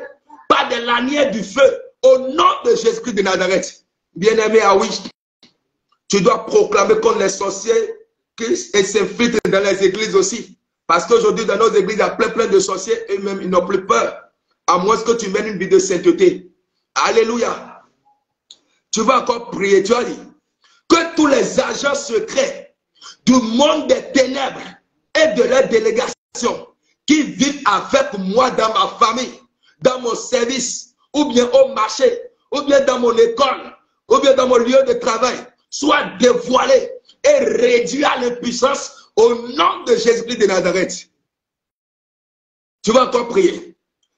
par des lanières du feu au nom de Jésus-Christ de Nazareth. Bien-aimé, ah oui, tu dois proclamer contre les sorciers et s'infiltrent dans les églises aussi. Parce qu'aujourd'hui, dans nos églises, il y a plein de sorciers et même ils n'ont plus peur. À moins que tu mènes une vie de sainteté. Alléluia. Tu vas encore prier, tu as dit que tous les agents secrets du monde des ténèbres et de leurs délégations qui vivent avec moi dans ma famille, dans mon service, ou bien au marché, ou bien dans mon école, ou bien dans mon lieu de travail, soient dévoilés et réduits à l'impuissance au nom de Jésus-Christ de Nazareth. Tu vas encore prier.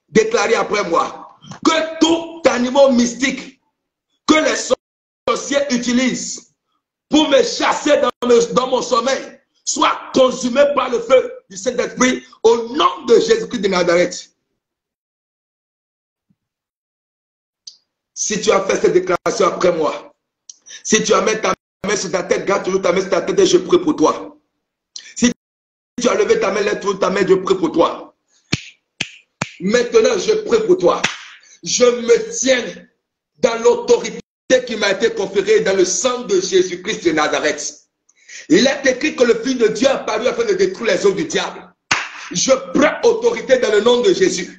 Déclarer après moi que tout animal mystique que les sorciers utilisent pour me chasser dans mon sommeil soit consumé par le feu du Saint-Esprit au nom de Jésus-Christ de Nazareth. Si tu as fait cette déclaration après moi, si tu as mis ta main sur ta tête, garde toujours ta main sur ta tête et je prie pour toi. Si tu as levé ta main, lève toujours ta main, je prie pour toi. Maintenant, je prie pour toi. Je me tiens dans l'autorité qui m'a été conférée dans le sang de Jésus-Christ de Nazareth. Il est écrit que le Fils de Dieu a paru afin de détruire les œuvres du diable. Je prends autorité dans le nom de Jésus.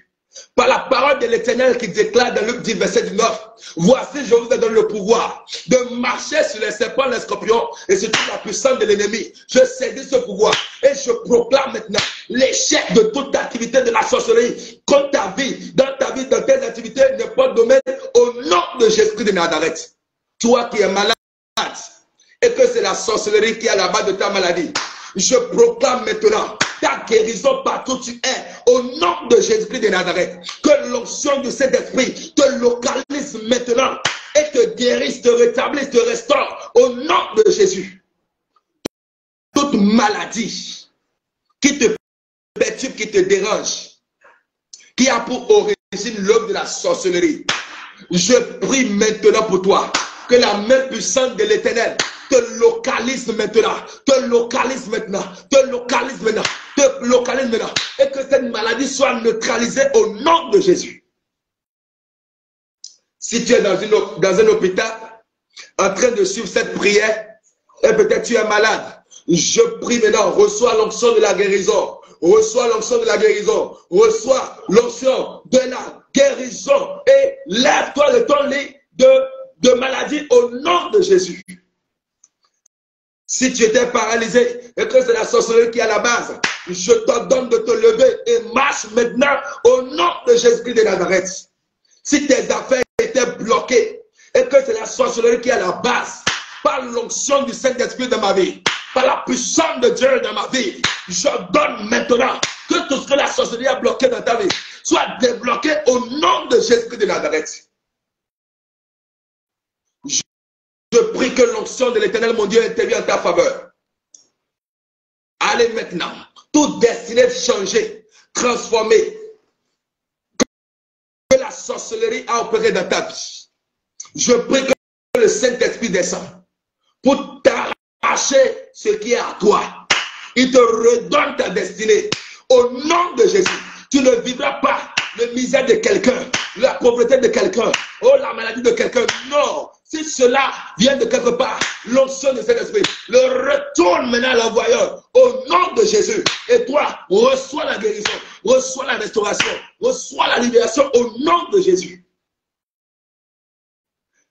Par la parole de l'Éternel qui déclare dans Luc 10, verset 19, voici, je vous ai donné le pouvoir de marcher sur les serpents, les scorpions et sur toute la puissance de l'ennemi. Je saisis ce pouvoir et je proclame maintenant l'échec de toute activité de la sorcellerie contre ta vie, dans tes activités, n'importe domaine, au nom de Jésus-Christ de Nazareth. Toi qui es malade et que c'est la sorcellerie qui est à la base de ta maladie, je proclame maintenant ta guérison partout où tu es, au nom de Jésus-Christ de Nazareth. Que l'onction du Saint-Esprit te localise maintenant et te guérisse, te rétablisse, te restaure, au nom de Jésus. Toute maladie qui te perturbe, qui te dérange, qui a pour origine l'œuvre de la sorcellerie, je prie maintenant pour toi que la main puissante de l'Éternel te localise maintenant, te localise maintenant, te localise maintenant, te localise maintenant, et que cette maladie soit neutralisée au nom de Jésus. Si tu es dans un hôpital en train de suivre cette prière, et peut-être tu es malade, je prie maintenant, reçois l'onction de la guérison, reçois l'onction de la guérison, reçois l'onction de la guérison, et lève-toi de ton lit de maladie au nom de Jésus. Si tu étais paralysé et que c'est la sorcellerie qui est à la base, je t'ordonne de te lever et marche maintenant au nom de Jésus-Christ de Nazareth. Si tes affaires étaient bloquées et que c'est la sorcellerie qui est à la base, par l'onction du Saint-Esprit dans ma vie, par la puissance de Dieu dans ma vie, j'ordonne maintenant que tout ce que la sorcellerie a bloqué dans ta vie soit débloqué au nom de Jésus-Christ de Nazareth. Je prie que l'onction de l'Éternel, mon Dieu, intervienne en ta faveur. Allez maintenant, toute destinée changée, transformée, que la sorcellerie a opéré dans ta vie. Je prie que le Saint-Esprit descende pour t'arracher ce qui est à toi. Il te redonne ta destinée. Au nom de Jésus, tu ne vivras pas la misère de quelqu'un, la pauvreté de quelqu'un, oh la maladie de quelqu'un. Non, si cela vient de quelque part, l'onction de Saint-Esprit le retourne maintenant à l'envoyeur au nom de Jésus. Et toi, reçois la guérison, reçois la restauration, reçois la libération au nom de Jésus.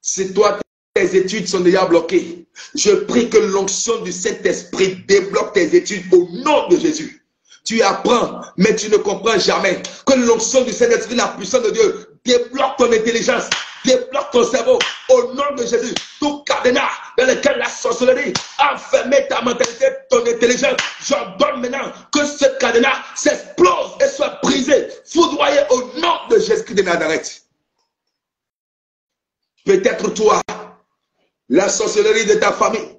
Si toi, tes études sont déjà bloquées, je prie que l'onction du Saint-Esprit débloque tes études au nom de Jésus. Tu apprends, mais tu ne comprends jamais. Que l'onction du Saint-Esprit, la puissance de Dieu, débloque ton intelligence, débloque ton cerveau. Au nom de Jésus, tout cadenas dans lequel la sorcellerie a enfermé ta mentalité, ton intelligence, j'ordonne maintenant que ce cadenas s'explose et soit brisé, foudroyé au nom de Jésus-Christ de Nazareth. Peut-être toi, la sorcellerie de ta famille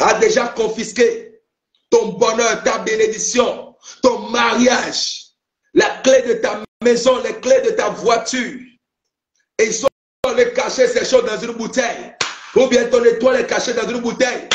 a déjà confisqué ton bonheur, ta bénédiction, ton mariage, la clé de ta maison, les clés de ta voiture. Et ils sont allés cacher ces choses dans une bouteille. Ou bien ton étoile est cachée dans une bouteille.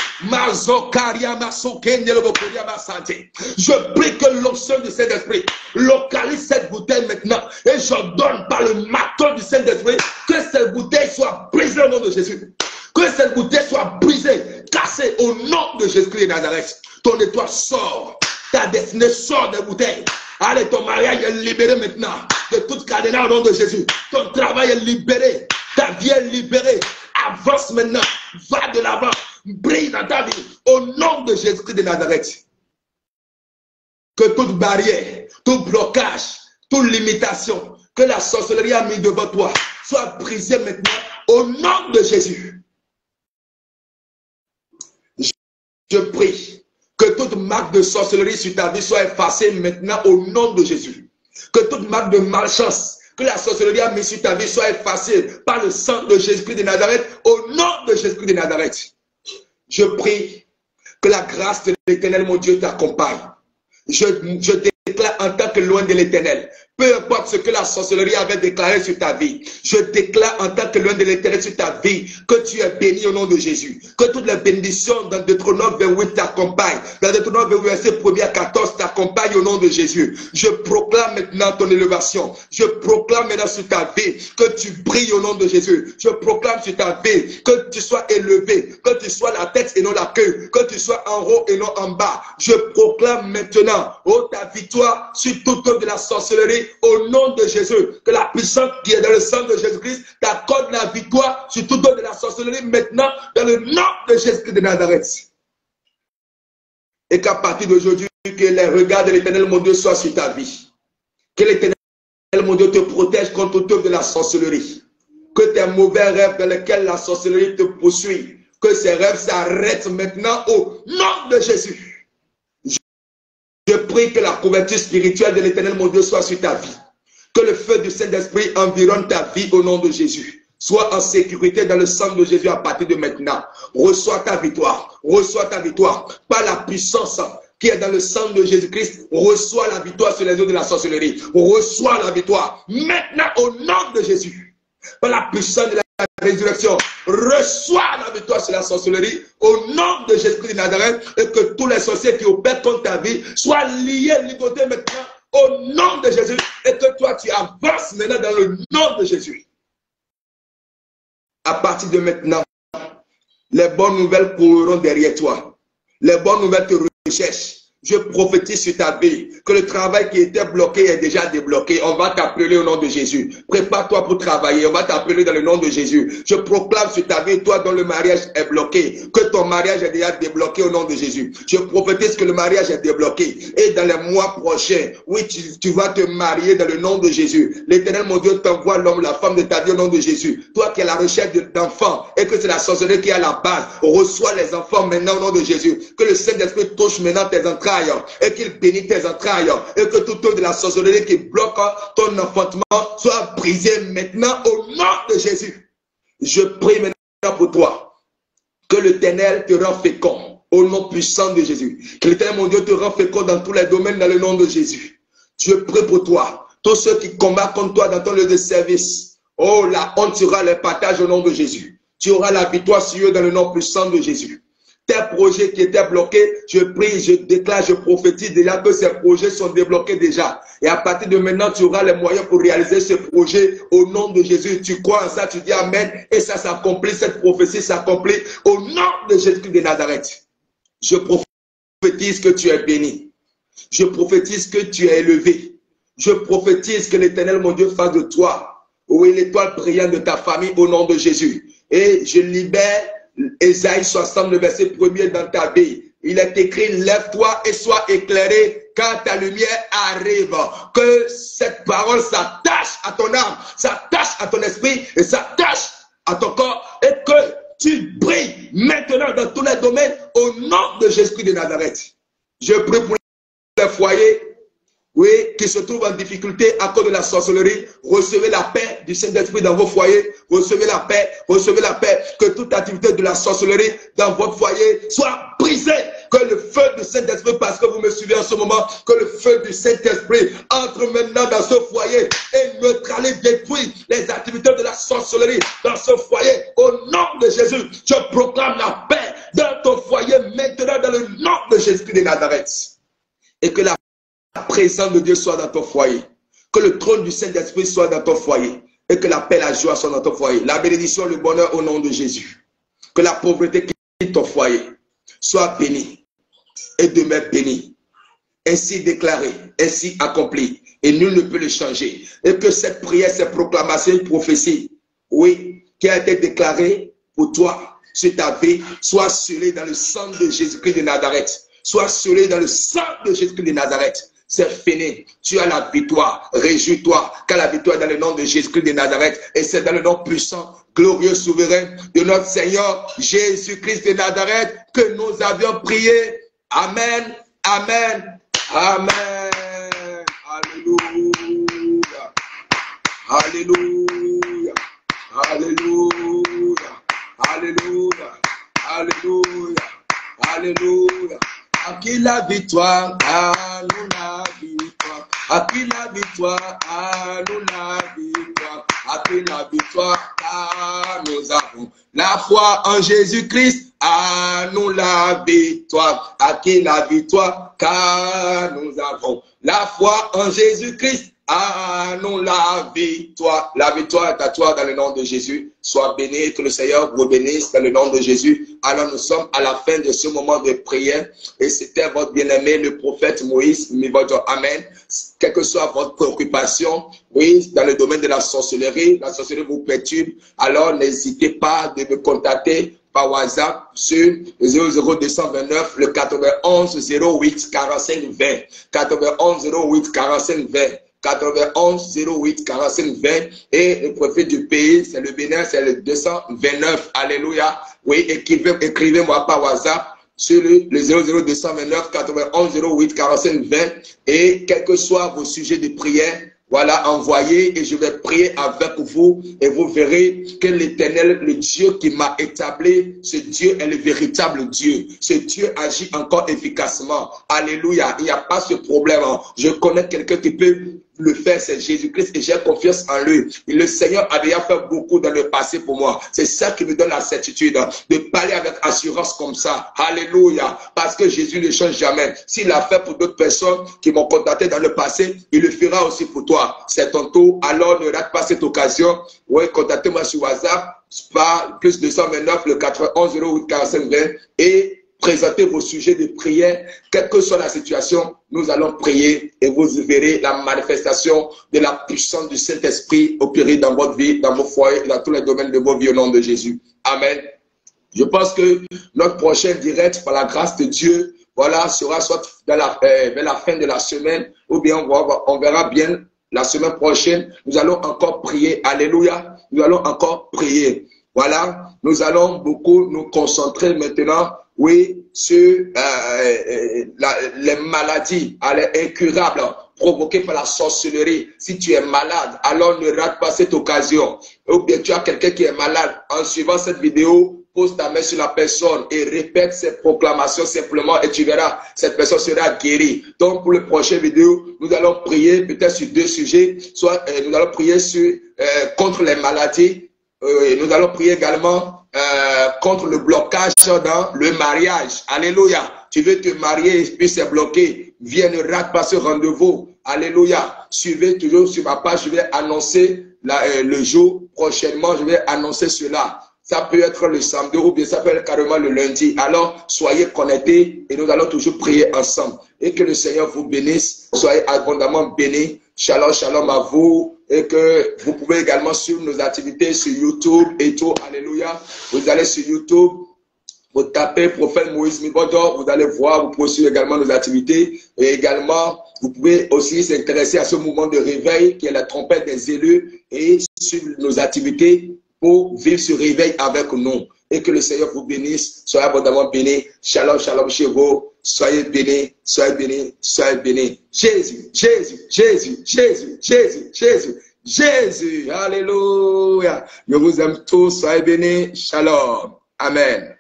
Je prie que l'onction du Saint-Esprit localise cette bouteille maintenant. Et j'ordonne par le marteau du Saint-Esprit que cette bouteille soit brisée au nom de Jésus. Que cette bouteille soit brisée, cassée au nom de Jésus-Christ de Nazareth. Ton étoile sort. Ta destinée sort des bouteilles. Allez, ton mariage est libéré maintenant de toute cadenas au nom de Jésus. Ton travail est libéré. Ta vie est libérée. Avance maintenant. Va de l'avant. Brille dans ta vie. Au nom de Jésus-Christ de Nazareth. que toute barrière, tout blocage, toute limitation que la sorcellerie a mis devant toi soit brisée maintenant au nom de Jésus. Je prie que toute marque de sorcellerie sur ta vie soit effacée maintenant au nom de Jésus. Que toute marque de malchance que la sorcellerie a mis sur ta vie soit effacée par le sang de Jésus-Christ de Nazareth au nom de Jésus-Christ de Nazareth. Je prie que la grâce de l'Éternel, mon Dieu, t'accompagne. Je déclare en tant que loin de l'Éternel, peu importe ce que la sorcellerie avait déclaré sur ta vie, je déclare en tant que loin de l'Éternel sur ta vie que tu es béni au nom de Jésus. Que toutes les bénédictions dans Deutéronome 28 t'accompagnent. Dans Deutéronome 28, verset 1er à 14 t'accompagnent au nom de Jésus. Je proclame maintenant ton élévation. Je proclame maintenant sur ta vie que tu brilles au nom de Jésus. Je proclame sur ta vie que tu sois élevé, que tu sois la tête et non la queue, que tu sois en haut et non en bas. Je proclame maintenant, oh, ta victoire sur toute œuvre de la sorcellerie au nom de Jésus. Que la puissance qui est dans le sang de Jésus-Christ t'accorde la victoire sur toute œuvre de la sorcellerie maintenant dans le nom de Jésus-Christ de Nazareth. Et qu'à partir d'aujourd'hui, que les regards de l'Éternel, mon Dieu, soient sur ta vie. Que l'Éternel, mon Dieu, te protège contre toute œuvre de la sorcellerie. Que tes mauvais rêves dans lesquels la sorcellerie te poursuit, que ces rêves s'arrêtent maintenant au nom de Jésus. Je prie que la couverture spirituelle de l'Éternel, mon Dieu, soit sur ta vie. Que le feu du Saint-Esprit environne ta vie au nom de Jésus. Sois en sécurité dans le sang de Jésus à partir de maintenant. Reçois ta victoire. Reçois ta victoire. Par la puissance qui est dans le sang de Jésus-Christ, reçois la victoire sur les œuvres de la sorcellerie. Reçois la victoire maintenant au nom de Jésus. Par la puissance de la résurrection, reçois la victoire sur la sorcellerie au nom de Jésus-Christ de Nazareth, et que tous les sorciers qui opèrent contre ta vie soient liés, ligotés maintenant au nom de Jésus, et que toi tu avances maintenant dans le nom de Jésus. À partir de maintenant, les bonnes nouvelles courront derrière toi. Les bonnes nouvelles te recherchent. Je prophétise sur ta vie que le travail qui était bloqué est déjà débloqué. On va t'appeler au nom de Jésus. Prépare-toi pour travailler. On va t'appeler dans le nom de Jésus. Je proclame sur ta vie, toi dont le mariage est bloqué, que ton mariage est déjà débloqué au nom de Jésus. Je prophétise que le mariage est débloqué. Et dans les mois prochains, oui, tu vas te marier dans le nom de Jésus. L'Éternel, mon Dieu, t'envoie l'homme, la femme de ta vie au nom de Jésus. Toi qui es à la recherche d'enfants et que c'est la sorcellerie qui est à la base, reçois les enfants maintenant au nom de Jésus. Que le Saint-Esprit touche maintenant tes entrailles et qu'il bénisse tes entrailles et que tout œuvre de la sorcellerie qui bloque ton enfantement soit brisé maintenant au nom de Jésus. Je prie maintenant pour toi que l'Éternel te rend fécond au nom puissant de Jésus. Que l'Éternel, mon Dieu, te rend fécond dans tous les domaines dans le nom de Jésus. Je prie pour toi, tous ceux qui combattent contre toi dans ton lieu de service. Oh, la honte sera les partages au nom de Jésus. Tu auras la victoire sur eux dans le nom puissant de Jésus. Tes projets qui étaient bloqués, je prie, je déclare, je prophétise déjà que ces projets sont débloqués déjà. Et à partir de maintenant, tu auras les moyens pour réaliser ce projet au nom de Jésus. Tu crois en ça, tu dis Amen. Et ça s'accomplit, cette prophétie s'accomplit au nom de Jésus-Christ de Nazareth. Je prophétise que tu es béni. Je prophétise que tu es élevé. Je prophétise que l'Éternel, mon Dieu, fasse de toi, oui, l'étoile brillante de ta famille au nom de Jésus. Et je libère Ésaïe 60, le verset 1er dans ta vie. Il est écrit, lève-toi et sois éclairé quand ta lumière arrive. Que cette parole s'attache à ton âme, s'attache à ton esprit et s'attache à ton corps et que tu brilles maintenant dans tous les domaines au nom de Jésus-Christ de Nazareth. Je prie pour les foyers, oui, qui se trouvent en difficulté à cause de la sorcellerie. Recevez la paix du Saint-Esprit dans vos foyers. Recevez la paix, recevez la paix. Que toute activité de la sorcellerie dans votre foyer soit brisée. Que le feu du Saint-Esprit, parce que vous me suivez en ce moment, que le feu du Saint-Esprit entre maintenant dans ce foyer et neutralise, détruit les activités de la sorcellerie dans ce foyer. Au nom de Jésus, je proclame la paix dans ton foyer maintenant dans le nom de Jésus-Christ de Nazareth. Et que la présence de Dieu soit dans ton foyer. Que le trône du Saint-Esprit soit dans ton foyer. Et que la paix, la joie soit dans ton foyer. La bénédiction, le bonheur au nom de Jésus. Que la pauvreté quitte ton foyer. Sois béni. Et demeure béni. Ainsi déclaré, ainsi accompli. Et nul ne peut le changer. Et que cette prière, cette proclamation, une prophétie, oui, qui a été déclarée pour toi, sur ta vie, soit scellée dans le sang de Jésus-Christ de Nazareth. soit scellé dans le sang de Jésus-Christ de Nazareth. C'est fini. Tu as la victoire. Réjouis-toi car la victoire est dans le nom de Jésus-Christ de Nazareth. Et c'est dans le nom puissant, glorieux, souverain de notre Seigneur Jésus-Christ de Nazareth que nous avions prié. Amen. Amen. Amen. Alléluia. Alléluia. Alléluia. Alléluia. Alléluia. Alléluia. À qui la victoire, à nous la victoire. À qui la victoire, à nous la victoire. À qui la victoire, à nous avons la foi en Jésus-Christ. À nous la victoire. À qui la victoire, car nous avons la foi en Jésus-Christ. À nous la victoire. La victoire est à toi dans le nom de Jésus. Sois béni, que le Seigneur vous bénisse dans le nom de Jésus. Alors nous sommes à la fin de ce moment de prière. Et c'était votre bien-aimé, le prophète Moïse Mivodio. Amen. Quelle que soit votre préoccupation, oui, dans le domaine de la sorcellerie vous perturbe. Alors n'hésitez pas de me contacter par WhatsApp sur le 00229 le 91 08 45 20. 91 08 45 20. 91 08 45 20 et le préfet du pays, c'est le Bénin, c'est le 229. Alléluia. Oui, écrivez-moi par WhatsApp sur le 00229 91 08 45 20 et quels que soient vos sujets de prière, voilà, envoyez et je vais prier avec vous et vous verrez que l'Éternel, le Dieu qui m'a établi, ce Dieu est le véritable Dieu. Ce Dieu agit encore efficacement. Alléluia. Il n'y a pas ce problème. Je connais quelqu'un qui peut le faire, c'est Jésus-Christ et j'ai confiance en lui. Et le Seigneur a déjà fait beaucoup dans le passé pour moi. C'est ça qui me donne la certitude de parler avec assurance comme ça. Alléluia. Parce que Jésus ne change jamais. S'il l'a fait pour d'autres personnes qui m'ont contacté dans le passé, il le fera aussi pour toi. C'est ton tour. Alors ne rate pas cette occasion. Oui, contactez-moi sur WhatsApp par plus 229 le 91 08 45 20 et présentez vos sujets de prière, quelle que soit la situation, nous allons prier et vous verrez la manifestation de la puissance du Saint-Esprit opérer dans votre vie, dans vos foyers, dans tous les domaines de vos vies au nom de Jésus. Amen. Je pense que notre prochain direct, par la grâce de Dieu, voilà, sera soit vers la fin de la semaine ou bien on verra bien la semaine prochaine. Nous allons encore prier. Alléluia. Nous allons encore prier. Voilà, nous allons beaucoup nous concentrer maintenant, oui, sur les maladies incurables provoquées par la sorcellerie. Si tu es malade, alors ne rate pas cette occasion. Ou bien tu as quelqu'un qui est malade. En suivant cette vidéo, pose ta main sur la personne et répète ces proclamations simplement et tu verras, cette personne sera guérie. Donc pour le prochain vidéo, nous allons prier peut-être sur deux sujets. Soit nous allons prier sur, contre les maladies. Nous allons prier également contre le blocage dans le mariage. Alléluia. Tu veux te marier et puis c'est bloqué. Viens, ne rate pas ce rendez-vous. Alléluia. Suivez toujours sur ma page. Je vais annoncer le jour prochainement. Je vais annoncer cela. Ça peut être le samedi ou bien ça peut être carrément le lundi. Alors, soyez connectés et nous allons toujours prier ensemble. Et que le Seigneur vous bénisse. Soyez abondamment bénis. Shalom, shalom à vous. Et que vous pouvez également suivre nos activités sur YouTube et tout. Alléluia. Vous allez sur YouTube, vous tapez Prophète Moïse Mivodio, vous allez voir, vous pouvez suivre également nos activités. Et également, vous pouvez aussi s'intéresser à ce mouvement de réveil qui est la trompette des élus et suivre nos activités pour vivre ce réveil avec nous. Et que le Seigneur vous bénisse. Soyez abondamment bénis. Shalom, shalom chez vous. Soyez bénis, soyez bénis, soyez bénis. Jésus, Jésus, Jésus, Jésus, Jésus, Jésus, Jésus. Alléluia. Je vous aime tous. Soyez bénis. Shalom. Amen.